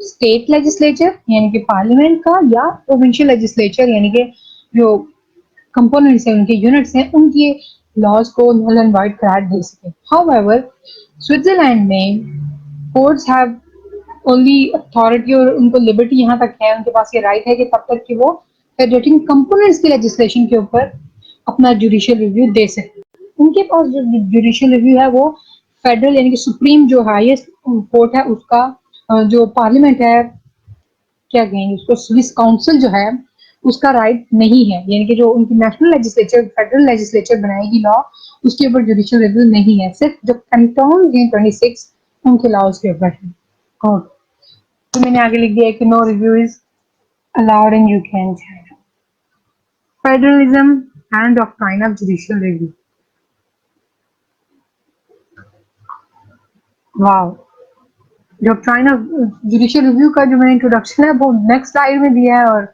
स्टेट लेजिस्लेचर यानी कि पार्लियामेंट का या प्रोविंशियल लेजिस्लेचर यानी कि जो कंपोनेंट्स हैं उनके यूनिट्स हैं उनके लॉज को नल एंड वाइड करार दे सके। हाउएवर स्विट्जरलैंड में कोर्ट्स हैव ओनली अथॉरिटी और उनको लिबर्टी यहाँ तक है, उनके पास ये राइट है कि तब तक कि वो फेडरेटिंग कंपोनेंट्स की लेजिस्लेशन के ऊपर अपना जुडिशियल रिव्यू दे सकते। उनके पास जो जुडिशियल रिव्यू है वो फेडरल यानी कि सुप्रीम जो हाईएस्ट कोर्ट है उसका जो पार्लियामेंट है क्या कहेंगे उसको, स्विस काउंसिल जो है उसका राइट नहीं है, यानी कि जो उनकी नेशनल लेजिस्लेचर फेडरल लेजिस्लेचर बनाएगी लॉ उसके ऊपर जुडिशियल रिव्यू नहीं है, सिर्फ जो कैंटन है 26 उनके लॉज के ऊपर है। और तो मैंने आगे लिख दिया है कि no review is allowed in UK and China. Federalism and doctrine of judicial review. Wow, doctrine of judicial review का जो मैंने इंट्रोडक्शन है वो नेक्स्ट स्लाइड में दिया है और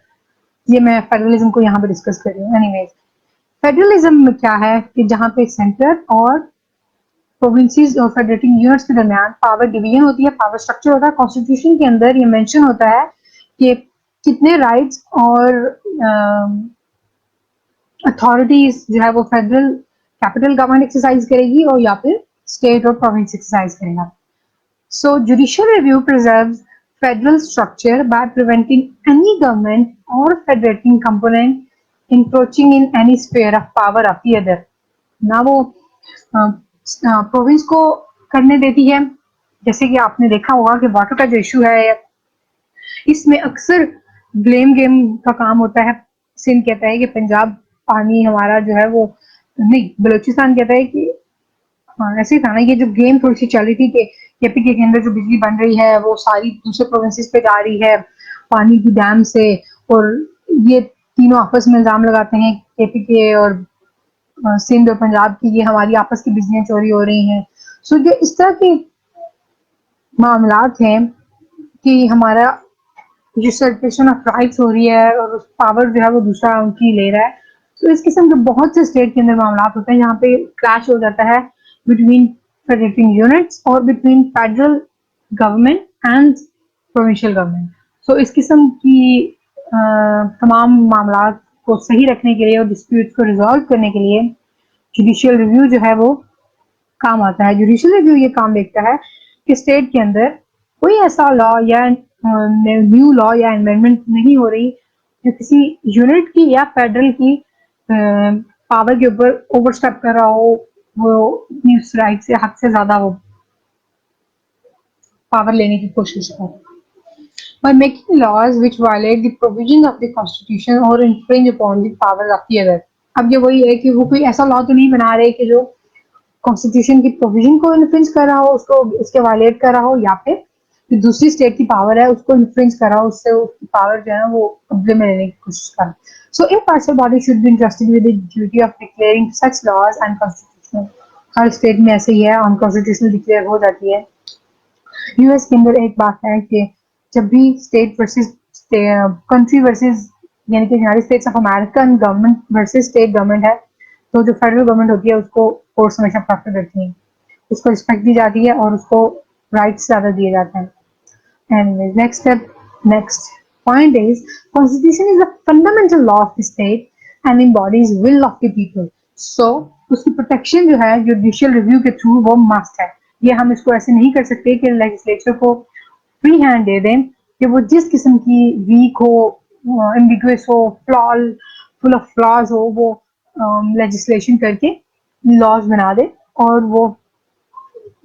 ये मैं फेडरलिज्म को यहाँ पे डिस्कस कर रही हूँ। एनीवेज, फेडरलिज्म में क्या है कि जहाँ पे सेंटर और प्रोविंसेस और फेडरेटिंग यूनिट्स के दरमियान पावर डिवीजन होती है, पावर स्ट्रक्चर होता है। कॉन्स्टिट्यूशन के अंदर ये मेंशन होता है कि कितने राइट्स और अथॉरिटीज जो है वो फेडरल कैपिटल गवर्नमेंट एक्सरसाइज करेगी और या फिर स्टेट और प्रोविंस एक्सरसाइज करेगा। So judicial review preserves federal structure by preventing any government or federating component encroaching in any sphere of power of the other. ना वो प्रोविंस को करने देती है, जैसे कि आपने देखा होगा कि वाटर का जो इशू है इसमें अक्सर ब्लेम गेम का काम होता है। सिंध कहता है कि पंजाब पानी हमारा जो है वो नहीं, बलूचिस्तान कहता है कि हाँ ऐसे ही था ना, ये जो गेम थोड़ी सी चल रही थी कि केपीके के अंदर जो बिजली बन रही है वो सारी दूसरे प्रोविंसेस पे जा रही है पानी की डैम से, और ये तीनों आपस में इल्जाम लगाते हैं केपीके और सिंध और पंजाब की, ये हमारी आपस की बिजलियां चोरी हो रही हैं। सो जो इस तरह के मामलात हैं कि हमारा यूसर्पेशन ऑफ राइट्स हो रही है और पावर जो है वो दूसरा उनकी ले रहा है, तो इस किस्म के बहुत से स्टेट के अंदर मामला होते हैं यहाँ पे क्लैश हो जाता है बिटवीन फेडरेटिंग यूनिट्स और between federal government and provincial government. So इस किस्म की तमाम मामला को सही रखने के लिए और डिस्प्यूट को रिजॉल्व करने के लिए जुडिशियल रिव्यू जो है वो काम आता है। जुडिशियल रिव्यू ये काम देखता है कि स्टेट के अंदर कोई ऐसा लॉ या न्यू लॉ या अमेंडमेंट नहीं हो रही जो किसी यूनिट की या फेडरल की पावर के ऊपर ओवरस्टेप कर रहा हो, वो अपनी उस राइट से हद से ज्यादा वो पावर लेने की कोशिश कर। By making laws which violate the provisions of the constitution or infringe upon the powers of the other। अब ये वही है कि वो कोई ऐसा लॉ तो नहीं बना रहे कि जो कॉन्स्टिट्यूशन की प्रोविजन को इन्फ्रिंज कर रहा हो, उसको उसके वायलेट कर रहा हो, या फिर जो दूसरी स्टेट की पावर है उसको इन्फ्रिंज कर रहा हो, उससे उसकी पावर जो है वो कब्जे में लेने की कोशिश कर। So impartial body should be interested with the duty of declaring such laws unconstitutional. हर स्टेट में ऐसे ही है, अनकॉन्स्टिट्यूशनल डिक्लेयर हो जाती है। यूएस के अंदर एक बात है कि जब भी स्टेट वर्सेस कंट्री वर्सेस यानी कि United states of American government versus state government है, तो जो फेडरल गवर्नमेंट होती है उसको कोर्ट्स हमेशा प्रेफर करती हैं, उसको रिस्पेक्ट दी जाती है और उसको राइट्स ज़्यादा दिए जाते हैं। And next point is constitution is the fundamental law of the state and embodies will of the people. So उसकी प्रोटेक्शन जो है जुडिशियल रिव्यू के थ्रू वो मस्ट है। ये हम इसको ऐसे नहीं कर सकते कि लेजिस्लेचर को फ्री हैंड दे दें कि वो जिस किस्म की वीक हो, एम्बिगुअस हो, फुल ऑफ फ्लॉज हो, वो लेजिस्लेशन करके लॉज बना दे और वो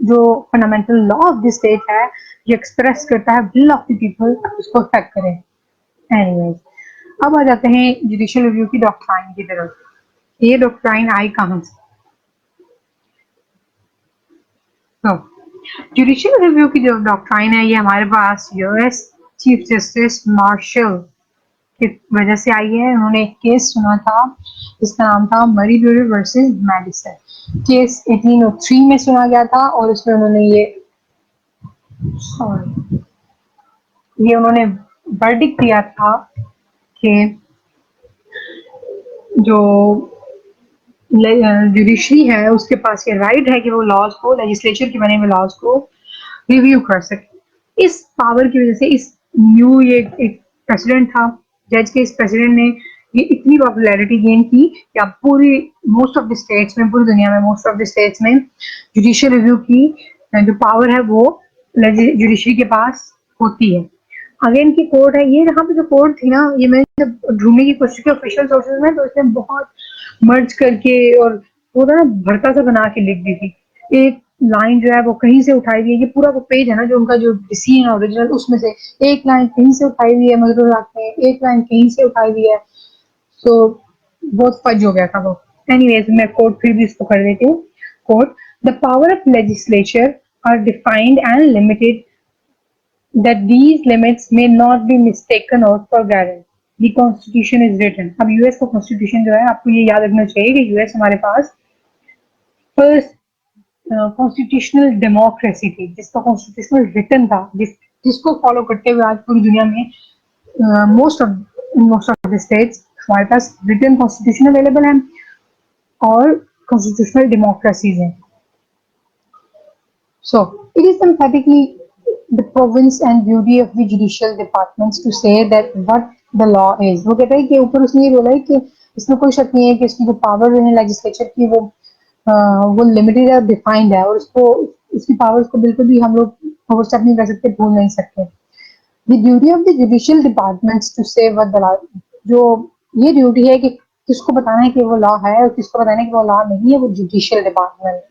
जो fundamental law of the state है ये एक्सप्रेस करता है विल ऑफ द पीपल, उसको अफेक्ट करे। एनीवेज, अब आ जाते हैं जुडिशियल रिव्यू की डॉक्ट्राइन की तरफ। ये डॉक्ट्राइन आई कहां से? तो जुडिशियल रिव्यू की जो डॉक्ट्राइन है ये हमारे पास यूएस चीफ जस्टिस मार्शल की वजह से आई है। उन्होंने एक केस सुना था जिसका नाम था मरीब्यूरी वर्सेस मैडिसन। केस 1803 में सुना गया था और उसमें उन्होंने ये उन्होंने वर्डिक्ट दिया था कि जो जुडिशरी है उसके पास ये राइट है कि वो लॉज को, लेजिस्लेचर के बने हुए लॉज को रिव्यू कर सके। इस पावर की वजह से इस न्यू ये एक प्रेसिडेंट था, जज के इस प्रेसिडेंट ने ये इतनी पॉपुलैरिटी गेन की कि अब पूरी मोस्ट ऑफ द स्टेट्स में, पूरी दुनिया में मोस्ट ऑफ द स्टेट्स में जुडिशियल रिव्यू की जो पावर है वो जुडिशरी के पास होती है। अगेन की कोर्ट है ये, यहाँ पे जो कोर्ट थी ना, ये मैंने जब ढूंढने की कोशिश की ऑफिशियल सोर्सेज में तो इसने बहुत मर्ज करके और पूरा ना भरता सा बना के लिख दी थी। एक लाइन जो है वो कहीं से उठाई हुई है, ये पूरा वो पेज है ना जो उनका जो सीन है ओरिजिनल, उसमें से एक लाइन कहीं से उठाई हुई है मजरूर में, एक लाइन कहीं से उठाई हुई है। सो बहुत फज हो गया था वो। एनीवेज, मैं कोर्ट फिर भी इसको कर देती हूँ। Court, the power of legislature are defined and limited that these limits may not be mistaken or forgotten. The Constitution is written. अब यूएस का कॉन्स्टिट्यूशन जो है आपको ये याद रखना चाहिए कि यूएस हमारे पास फर्स्ट कॉन्स्टिट्यूशनल डेमोक्रेसी थी, जिसका कॉन्स्टिट्यूशनल रिटन था, जिसको फॉलो करते हुए आज पूरी दुनिया में मोस्ट ऑफ द स्टेट्स हमारे पास रिटन कॉन्स्टिट्यूशन अवेलेबल है और कॉन्स्टिट्यूशनल डेमोक्रेसीज हैं। So it is emphatically the province and duty of the judicial departments to say that what the law is. वो कहता है कि ऊपर उसने ये बोला है कि इसमें कोई शक नहीं है कि इसकी जो पावर है लेजिस्लेचर की वो लिमिटेड है, डिफाइंड है और उसको इसकी पावर्स को बिल्कुल भी हम लोग ओवरस्टेप नहीं कर सकते, भूल नहीं सकते। The duty of the judicial departments to say what the law, जो ये ड्यूटी है कि किसको बताना है कि वो लॉ है और किसको बताना है कि वो लॉ नहीं है, वो judicial department.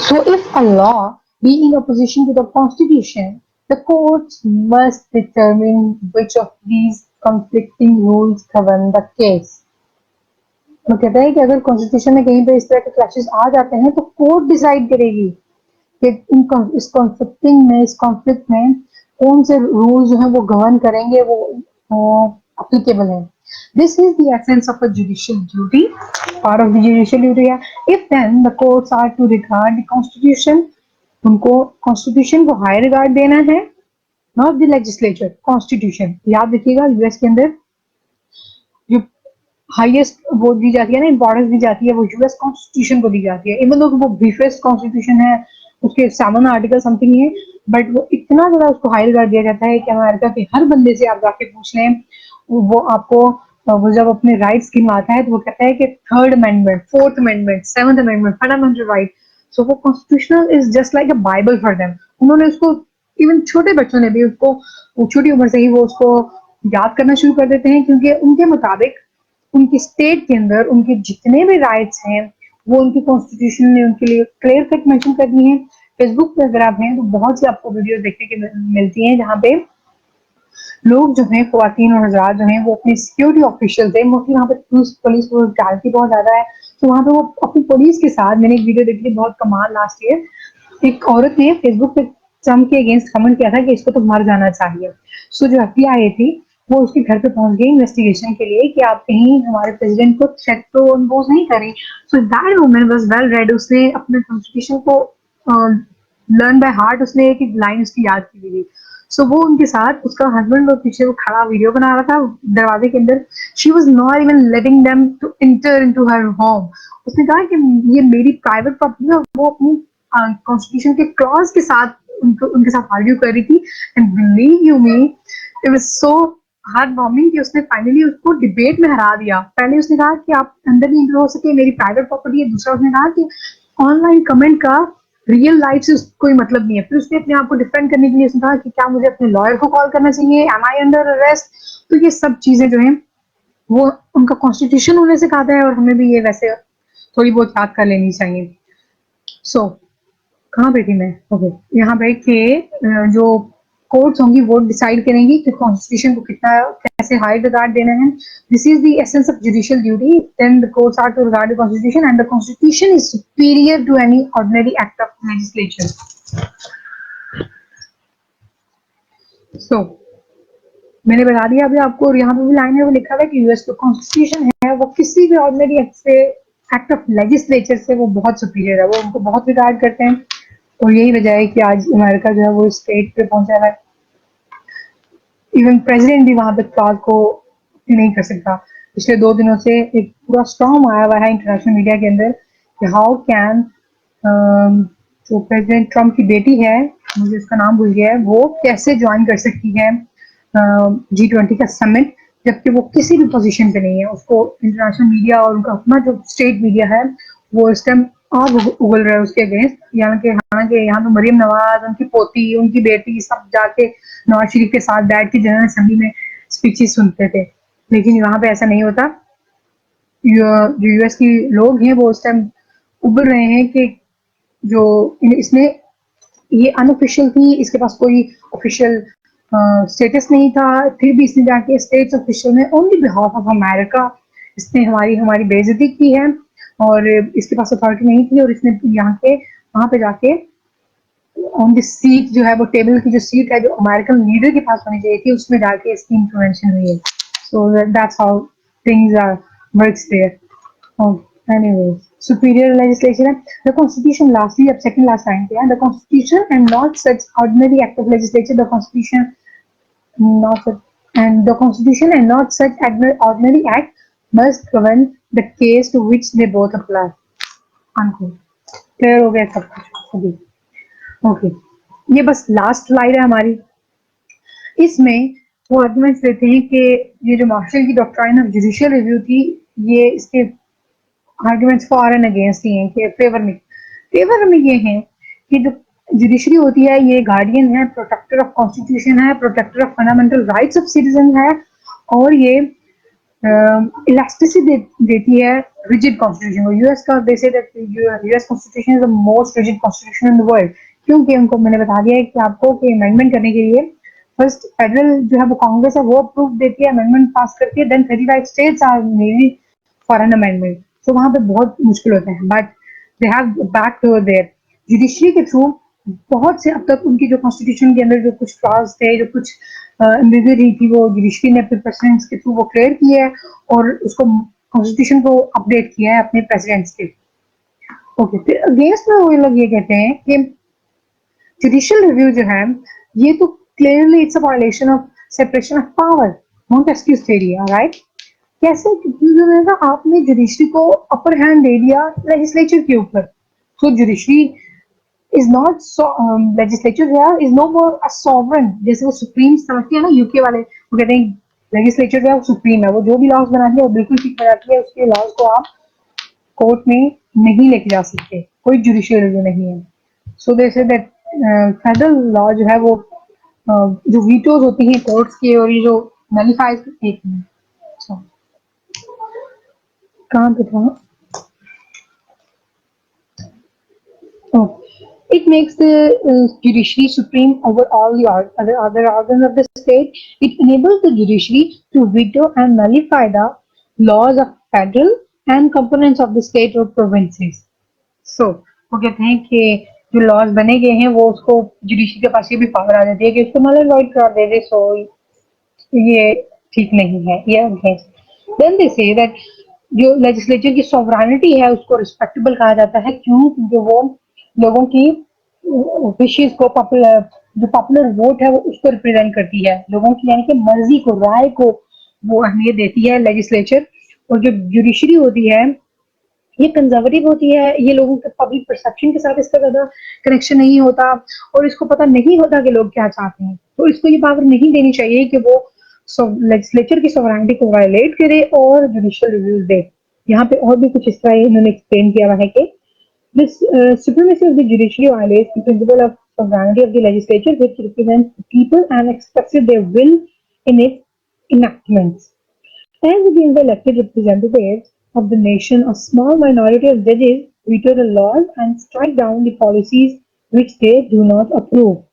So if a law be in opposition to the constitution, the courts must determine which of these conflicting rules govern the case. वो कहता है कि अगर कॉन्स्टिट्यूशन में कहीं पे इस तरह के क्लैशेस आ जाते हैं तो कोर्ट डिसाइड करेगी कि इस कॉन्फ्लिक्ट में कौन से रूल जो है वो गवर्न करेंगे, वो applicable है। This is the essence of a judicial duty. Part of the judicial duty है। If then the courts are to regard the constitution, उनको कॉन्स्टिट्यूशन को हाई रिगार्ड देना है, नॉट द लेजिस्लेचर, कॉन्स्टिट्यूशन। याद रखिएगा यूएस के अंदर जो हाईएस्ट वो दी जाती है ना, इंपॉर्टेंस दी जाती है, वो यूएस कॉन्स्टिट्यूशन को दी जाती है। इवन दो वो ब्रीफेस्ट कॉन्स्टिट्यूशन है, उसके 7 आर्टिकल समथिंग है, बट वो इतना ज्यादा उसको हाई रिगार्ड दिया जाता है कि अमेरिका के हर बंदे से आप जाके पूछ लें, वो आपको वो जब अपने राइट्स गिनवाता है तो वो कहता है कि 3rd amendment, 4th amendment, 7th amendment, fundamental right. So वो constitutional is just like a Bible for them. उन्होंने उसको, इवन छोटे बच्चों ने भी उसको छोटी उम्र से ही वो उसको याद करना शुरू कर देते हैं, क्योंकि उनके मुताबिक उनकी स्टेट के अंदर उनके जितने भी राइट्स हैं वो उनकी कॉन्स्टिट्यूशन ने उनके लिए क्लियर कट मेंशन करनी है। फेसबुक पे अगर आप हैं तो बहुत सी आपको वीडियो देखने की मिलती हैं जहाँ पे लोग जो हैं, ख्वातीन और हजरात जो हैं, वो अपनी सिक्योरिटी ऑफिशियल थे, मोस्टली वहाँ पे पुलिस ब्रुटैलिटी बहुत ज्यादा है, तो वहाँ पे वो अपनी पुलिस के साथ, मैंने एक वीडियो देखी थी बहुत कमाल लास्ट ईयर, एक औरत ने फेसबुक पे ट्रम्प के अगेंस्ट कमेंट किया था कि इसको तो मर जाना चाहिए। सो जो FBI थी वो उसके घर पे पहुंच गई इन्वेस्टिगेशन के लिए कि आप कहीं हमारे प्रेसिडेंट को थ्रेट तो इम्पोज नहीं करें। So that woman was well read, उसने अपने कॉन्स्टिट्यूशन को लर्न बाय हार्ट, उसने एक लाइन उसकी याद की थी। सो वो उनके साथ, उसका हस्बैंड और पीछे वो खड़ा वीडियो बना रहा था दरवाजे के अंदर। She was not even letting them to enter into her home. उसने कहा कि ये मेरी प्राइवेट प्रॉपर्टी है, वो अपनी कॉन्स्टिट्यूशन के क्लॉज के साथ उनके साथ आर्ग्यू कर रही थी। And believe you me, it was so heart warming कि उसने फाइनली उसको डिबेट में हरा दिया। पहले उसने कहा कि आप अंदर नहीं हो सके, मेरी प्राइवेट प्रॉपर्टी है। दूसरा उसने कहा कि ऑनलाइन कमेंट का रियल लाइफ से कोई मतलब नहीं है। फिर उसने अपने आप को डिफेंड करने के लिए उसने कहा कि क्या मुझे अपने लॉयर को कॉल करना चाहिए, एम आई अंडर अरेस्ट। तो ये सब चीजें जो हैं वो उनका कॉन्स्टिट्यूशन उन्हें सिखाता है और हमें भी ये वैसे थोड़ी बहुत याद कर लेनी चाहिए। सो कहाँ बैठी मैं? ओके, यहाँ बैठ के जो कोर्ट्स होंगी वो डिसाइड करेंगी कि कॉन्स्टिट्यूशन को कितना कैसे हाई रिगार्ड देना है। This is the essence of judicial duty. Then the courts are to regard the constitution and the constitution is superior to any ordinary act of legislature. So मैंने बता दिया अभी आपको, और यहाँ पे भी लाइन में वो लिखा हुआ है कि यूएस का कॉन्स्टिट्यूशन है वो किसी भी ऑर्डिनरी एक्ट से, एक्ट ऑफ लेजिस्लेचर से वो बहुत सुपीरियर है, वो उनको बहुत रिगार्ड करते हैं। और यही वजह है कि आज अमेरिका जो है वो स्टेट पे पहुंचा हुआ है। इवन प्रेसिडेंट भी वहां पे क्लॉज को नहीं कर सकता। पिछले 2 दिनों से एक पूरा स्टॉर्म आया हुआ है इंटरनेशनल मीडिया के अंदर कि हाउ कैन जो प्रेसिडेंट ट्रम्प की बेटी है, मुझे उसका नाम भूल गया है, वो कैसे ज्वाइन कर सकती है G20 का समिट, जबकि वो किसी भी पोजीशन पे नहीं है। उसको इंटरनेशनल मीडिया और उनका अपना जो स्टेट मीडिया है वो इस टाइम आग उगल रहा है उसके अगेंस्ट। हालांकि यहाँ पे मरियम नवाज, उनकी पोती, उनकी बेटी सब जाके नवाज शरीफ के साथ बैठ के जनरल असेंबली में स्पीचेस सुनते थे, लेकिन वहां पे ऐसा नहीं होता। जो यूएस की लोग हैं वो उस टाइम उभर रहे हैं कि जो इसने ये अनऑफिशियल थी, इसके पास कोई ऑफिशियल स्टेटस नहीं था, फिर भी इसने जाके स्टेट्स ऑफिशियल में on the behalf of America इसने हमारी हमारी बेइज्जती की है, और इसके पास अथॉरिटी नहीं थी, और इसने यहाँ के वहां पे जाके ऑन द सीट जो है वो टेबल की जो सीट है जो अमेरिकन लीडर के पास होनी चाहिए थी उसमें जाके इसकी इंटरवेंशन हुई है। So that's how things are works there. Anyways, superior legislation. The Constitution, lastly, अब second last line पे है, the Constitution and not such ordinary act of legislature. The Constitution not such, and the Constitution and not such ordinary act must govern the case to which they both apply. Unquote. Clear हो गया सब कुछ अभी? Okay, ये बस last slide है हमारी। इसमें वो आर्गुमेंट्स देते हैं कि ये जो मार्शल की डॉक्ट्राइन ऑफ जुडिशियल रिव्यू थी, ये इसके आर्गुमेंट्स फॉर एंड अगेंस्ट ही हैं कि फेवर में ये हैं कि जो जुडिशरी होती है ये गार्डियन है, प्रोटेक्टर ऑफ कॉन्स्टिट्यूशन है, protector of fundamental rights of citizen है, और ये इलास्टिसिटी देती है रिजिड कॉन्स्टिट्यूशन को। यूएस का they say that US constitution is the most rigid constitution in the world, क्योंकि उनको मैंने बता दिया है कि आपको कि अमेंडमेंट करने के लिए फर्स्ट फेडरल जो है वो कांग्रेस है वो अप्रूव देती है, अमेंडमेंट पास करती है, then 35 states are needed for an amendment. तो वहां पे बहुत मुश्किल होता है, but they have back to their judiciary के थ्रू बहुत से अब तक उनकी जो कॉन्स्टिट्यूशन के अंदर जो कुछ क्लॉज थे, जो कुछ एम्बिग्यूइटी थी, वो जुडिशरी ने अपने प्रेसिडेंट्स के थ्रू वो क्लियर किया है और उसको कॉन्स्टिट्यूशन को अपडेट किया है अपने प्रेसिडेंट्स के। ओके, फिर अगेंस्ट में वो लोग ये कहते हैं कि जुडिशियल रिव्यू जो है ये तो clearly it's a violation of separation of power, Montesquieu theory, right? कैसे? क्योंकि आपने जुडिशरी को अपर हैंड दे दिया लेजिस्लेचर के ऊपर। So judiciary is not legislature here is no more a sovereign, जैसे वो सुप्रीम समझते हैं ना यूके वाले, वो कहते हैं लेजिस्लेचर जो है वो सुप्रीम है, वो जो भी लॉज बनाती है वो बिल्कुल ठीक बनाती है, उसके लॉज को आप कोर्ट में नहीं लेके जा सकते, कोई जुडिशियल रिव्यू नहीं है। सो दे से दैट फेडरल लॉ जो है वो जो वीटोज होती हैं कोर्ट्स के, और ये जो नलिफाइज, एक मिनट, अच्छा कहाँ पे था? It makes the judiciary supreme over all the other organs of the state. It enables the judiciary to veto and nullify the laws of federal and components of the state or provinces. So, वो कहते हैं कि जो laws बने गए हैं वो उसको जुडिशरी के पास ये भी पावर आ जाती है कि उसको नलिफाइड कर दे दे। सो ये ठीक नहीं है, ये against. Then they say that जो लेजिस्लेचर की सॉवरेनिटी है उसको रिस्पेक्टेबल कहा जाता है, क्यों? क्योंकि वो लोगों की विशेष को जो पॉपुलर वोट है वो उसको रिप्रेजेंट करती है, लोगों की यानी कि मर्जी को, राय को वो अहमियत देती है लेजिस्लेचर। और जो जुडिशरी होती है ये कंजर्वेटिव होती है, ये लोगों के पब्लिक परसेप्शन के साथ इसका ज्यादा कनेक्शन नहीं होता, और इसको पता नहीं होता कि लोग क्या चाहते हैं, तो इसको ये पावर नहीं देनी चाहिए कि वो लेजिस्लेचर की सॉवरेनिटी को वायलेट करे और जुडिशियल रिव्यूज दे। यहाँ पे और भी कुछ इस तरह इन्होंने एक्सप्लेन किया हुआ है कि this supremacy of the judiciary violates the principle of sovereignty of the legislature, which represents the people and expresses their will in its enactments. As against the elected representatives of the nation, a small minority of judges veto the laws and strike down the policies which they do not approve.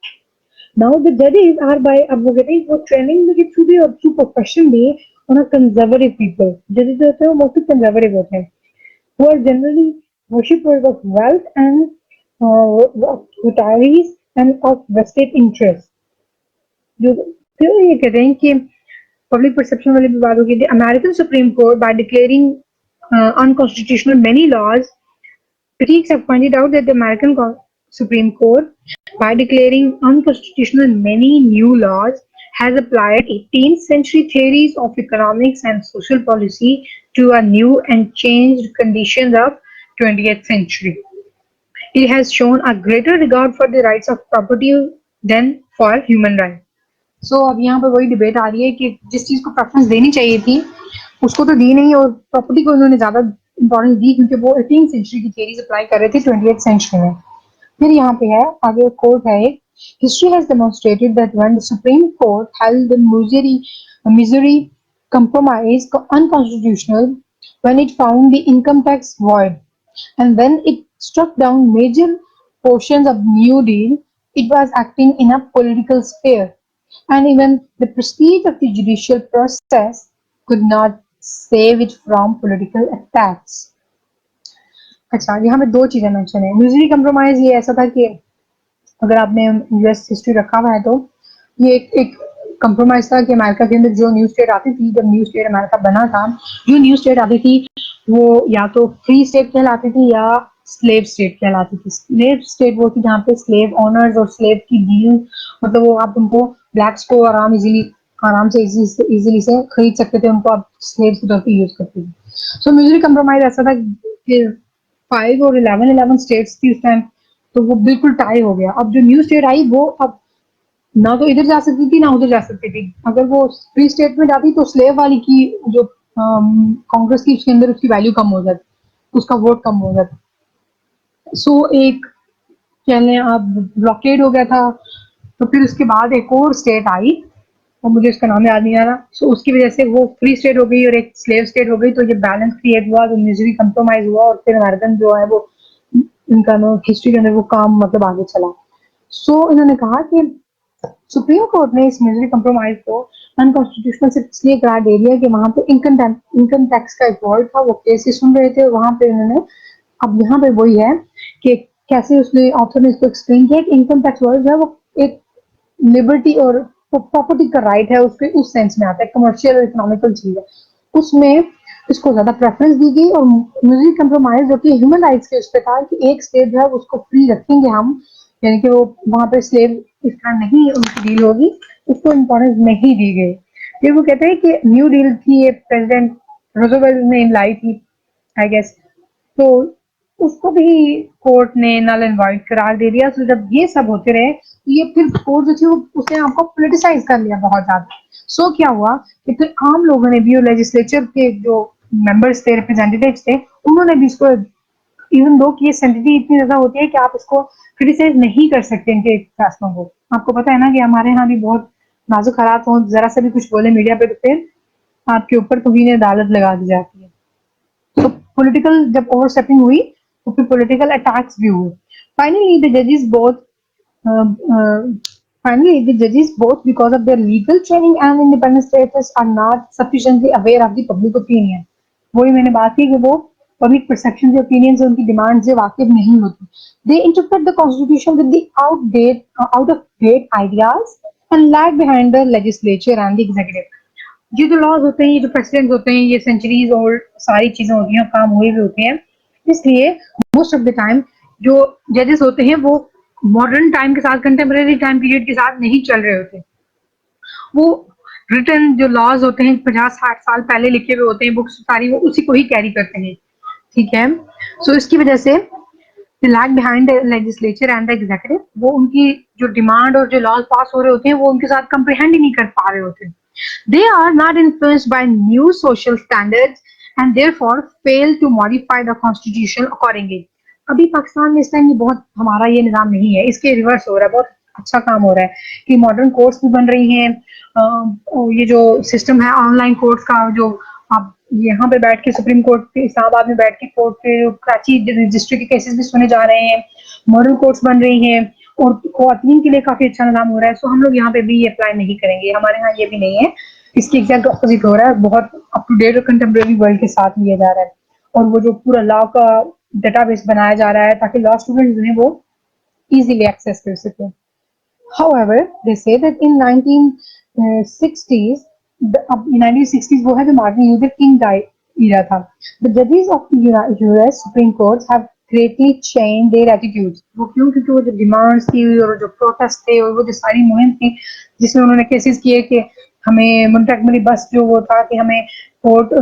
Now the judges are by advocating for training through profession be on a conservative people. Judges जो होते हैं वो mostly conservative होते हैं, who are generally worshippers of wealth and retirees and of vested interests. जो फिर ये कहते हैं कि public perception वाली भी बात होगी. The American Supreme Court, by declaring unconstitutional many laws, critics have pointed out that the American Supreme Court, by declaring unconstitutional many new laws, has applied 18th century theories of economics and social policy to a new and changed conditions of 20th century. It has shown a greater regard for the rights of property than for human rights. सो अब यहाँ पर वही debate आ रही है कि जिस चीज को प्रेफरेंस देनी चाहिए थी उसको तो दी नहीं, और प्रॉपर्टी को उन्होंने ज्यादा इंपॉर्टेंस दी क्योंकि वो 18th सेंचुरी की थियरीज अप्लाई कर रहे थे 20th सेंचुरी में. फिर यहाँ पे है आगे कोर्ट है, history has demonstrated that when the supreme court held the Missouri compromise unconstitutional when it found the income tax void, and when it struck down major portions of New Deal, it was acting in a political sphere, and even the prestige of the judicial process could not save it from political attacks. अच्छा, यहाँ पे दो चीजें mention है. म्यूजरी compromise ये ऐसा था कि अगर आपने यूएस हिस्ट्री रखा हुआ है तो ये एक कंप्रोमाइज था कि अमेरिका के अंदर जो न्यू स्टेट आती थी, जब न्यू स्टेट अमेरिका बना था, जो न्यू स्टेट आती थी वो या तो फ्री स्टेट कहलाती थी या स्लेव स्टेट कहलाती थी. स्लेव स्टेट वो थी जहाँ पे स्लेव ओनर्स और स्लेव की डील, मतलब वो आप उनको ब्लैक्स को आराम से इजीली से खरीद सकते थे, उनको आप स्लेव के तौर पे यूज करते थे. सो म्यूजरी कंप्रोमाइज ऐसा था कि 5 और 11 स्टेट्स थी उस टाइम, तो वो बिल्कुल टाई हो गया. अब जो न्यू स्टेट आई वो अब ना तो इधर जा सकती थी ना उधर जा सकती थी. अगर वो फ्री स्टेट में जाती तो स्लेव वाली की जो कांग्रेस की उसके अंदर उसकी वैल्यू कम हो जाती, उसका वोट कम हो जाता. सो एक कह लें आप ब्लॉकेड हो गया था. तो फिर उसके बाद एक और स्टेट आई और मुझे उसका नाम याद नहीं आ रहा. सो उसकी वजह से वो फ्री स्टेट हो गई और एक स्लेव स्टेट हो गई, तो ये बैलेंस क्रिएट हुआ, तो म्यूजरी कंप्रोमाइज हुआ और फिर अमेरिकन जो है वो इनका हिस्ट्री के अंदर वो काम मतलब आगे चला. सो इन्होंने कहा कि सुप्रीम कोर्ट ने इस म्यूजरी कंप्रोमाइज को अनकॉन्स्टिट्यूशनल सिर्फ इसलिए करार दे दिया कि वहां पे इनकम टैक्स का एक वॉर्ड था, वो केसेस सुन रहे थे वहां पे उन्होंने. अब यहाँ पे वही है कि कैसे उसने ऑथर ने इसको एक्सप्लेन किया कि इनकम टैक्स वर्ड जो है वो एक लिबर्टी और प्रॉपर्टी का राइट है, उसके उस सेंस में आता है, कमर्शियल और इकोनॉमिकल चीज है, उसमें इसको ज्यादा प्रेफरेंस दी गई. और म्यूजरी कंप्रोमाइज जो कि ह्यूमन राइट्स के उस पर था कि एक स्टेट जो है उसको फ्री रखेंगे हम, यानी कि वो वहां पे स्लेव इस तरह नहीं उनकी डील होगी, उसको इम्पोर्टेंस नहीं दी गई. फिर वो कहते हैं कि न्यू डील थी ये प्रेसिडेंट रूजवेल्ट ने लाई थी आई गेस, तो उसको भी कोर्ट ने नल एंड वाइड करार दे दिया. तो जब ये सब होते रहे तो ये फिर कोर्ट जो थी वो उसने आपको पोलिटिसाइज कर लिया बहुत ज्यादा. सो क्या हुआ कि फिर आम लोगों ने भी और लेजिस्लेचर के जो मेंबर्स थे, रिप्रेजेंटेटिव्स थे, उन्होंने भी इसको, इवन दो कि ये सेंसिटिव इतनी ज्यादा होती है कि आप इसको क्रिटिसाइज नहीं कर सकते इनके फैसलों को. आपको पता है ना कि हमारे यहाँ भी बहुत नाजुक हालात हो, जरा सा भी कुछ बोले मीडिया पे तो फिर आपके ऊपर तौहीन अदालत लगा दी जाती है. तो पॉलिटिकल जब ओवरस्टेपिंग हुई तो फिर पॉलिटिकल अटैक्स भी हुए. फाइनली द जजेस both because of their legal training and independent status are not sufficiently aware of the public opinion. वही मैंने बात की कि वो पब्लिक परसेप्शन से ओपिनियन से उनकी डिमांड से वाकिफ नहीं होती. They interpret the constitution with the out of date ideas and lag behind the legislature and the executive. ये जो लॉज होते हैं, ये जो प्रेसिडेंट होते हैं, ये सेंचुरीज ओल्ड सारी चीजें होती हैं, काम हुए भी होते हैं. इसलिए मोस्ट ऑफ द टाइम जो जजेस होते हैं वो मॉडर्न टाइम के साथ, कंटेम्परेरी टाइम पीरियड के साथ नहीं चल रहे होते. वो रिटर्न जो लॉज होते हैं 50-60 साल पहले लिखे हुए होते हैं, बुक्स सारी वो उसी को ही कैरी करते हैं. ठीक है. सो इसकी वजह से lag behind the legislature and the executive, वो उनकी जो डिमांड और जो लॉज पास हो रहे होते हैं वो उनके साथ कंप्रीहेंड ही नहीं कर पा रहे होते. They are not influenced by new social standards and therefore fail to modify the constitution accordingly. अभी पाकिस्तान में इस टाइम ये बहुत हमारा ये निज़ाम नहीं है, इसके रिवर्स हो रहा है. बहुत अच्छा काम हो रहा है कि मॉडर्न कोर्ट्स भी बन रही हैं. ये जो सिस्टम है ऑनलाइन कोर्ट्स का, जो आप यहाँ पे बैठ के सुप्रीम कोर्ट के इस्लामाबाद में बैठ के कोर्ट के कराची रजिस्ट्री के केसेस भी सुने जा रहे हैं, मॉडल कोर्ट्स बन रही हैं और ख्वातीन के लिए काफी अच्छा निजाम हो रहा है। सो हम लोग यहाँ पे भी ये अप्लाई नहीं करेंगे, हमारे यहाँ ये भी नहीं है। इसकी एग्जैक्ट अपोजिट हो रहा है, बहुत अप टू डेट और कंटेम्प्रेरी वर्ल्ड के साथ लिया जा रहा है और वो जो पूरा लॉ का डेटाबेस बनाया जा रहा है ताकि लॉ स्टूडेंट जो है वो इजीली एक्सेस कर सके। However, they say that in 1960s, अब 1960s वो है जो मार्टिन लूथर किंग का era था। The judges of the US Supreme Court have greatly changed their attitudes। वो क्यों? क्योंकि वो जो डिमांड्स थी और जो प्रोटेस्ट थे और वो जो सारी मुहिम थी जिसमें उन्होंने केसेस किए कि हमें मोंटेगमरी बस जो वो था कि हमें कोर्ट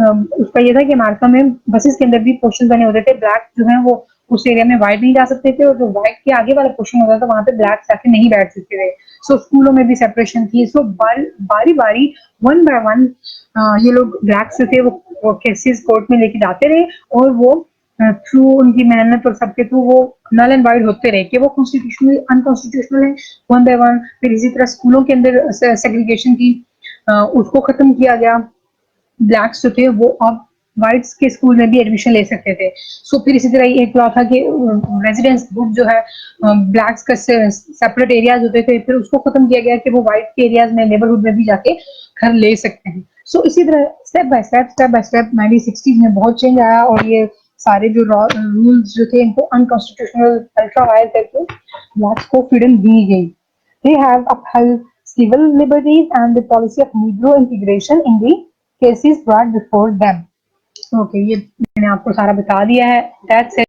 उसका ये था कि अमेरिका में बसेस के अंदर भी पोर्शन बने होते थे, ब्लैक जो है वो उस एरिया में व्हाइट नहीं जा सकते थे और जो व्हाइट के आगे वाला पोर्शन होता था वहां पे ब्लैक जाके नहीं बैठ सकते थे। सो स्कूलों में भी सेपरेशन थी। सो बारी बारी वन बाय वन ये लोग ब्लैक से थे वो केसेस कोर्ट में लेके जाते रहे और वो थ्रू उनकी मेहनत और सबके थ्रू वो नल एंड वाइड होते रहे कि वो कॉन्स्टिट्यूशनल अनकॉन्स्टिट्यूशनल है वन बाय वन। फिर इसी तरह स्कूलों के अंदर सेग्रीगेशन की उसको खत्म किया गया। ब्लैक्स जो थे वो अब व्हाइट्स के स्कूल में भी एडमिशन ले सकते थे। सो फिर इसी तरह एक लॉ था कि रेजिडेंस ग्रुप जो है ब्लैक्स का सेपरेट एरियाज होते थे, फिर उसको खत्म किया गया कि वो व्हाइट के एरियाज में नेबरहुड में भी जाके घर ले सकते हैं। सो इसी तरह स्टेप बाय स्टेप 1960s में बहुत चेंज आया और ये सारे जो रूल्स जो थे इनको अनकॉन्स्टिट्यूशनल अल्ट्रा वायर करके ब्लैक्स को फ्रीडम दी गई। They have upheld civil liberties and the policy of Negro integration in the cases brought before them। Okay, ये मैंने आपको सारा बता दिया है। That's it.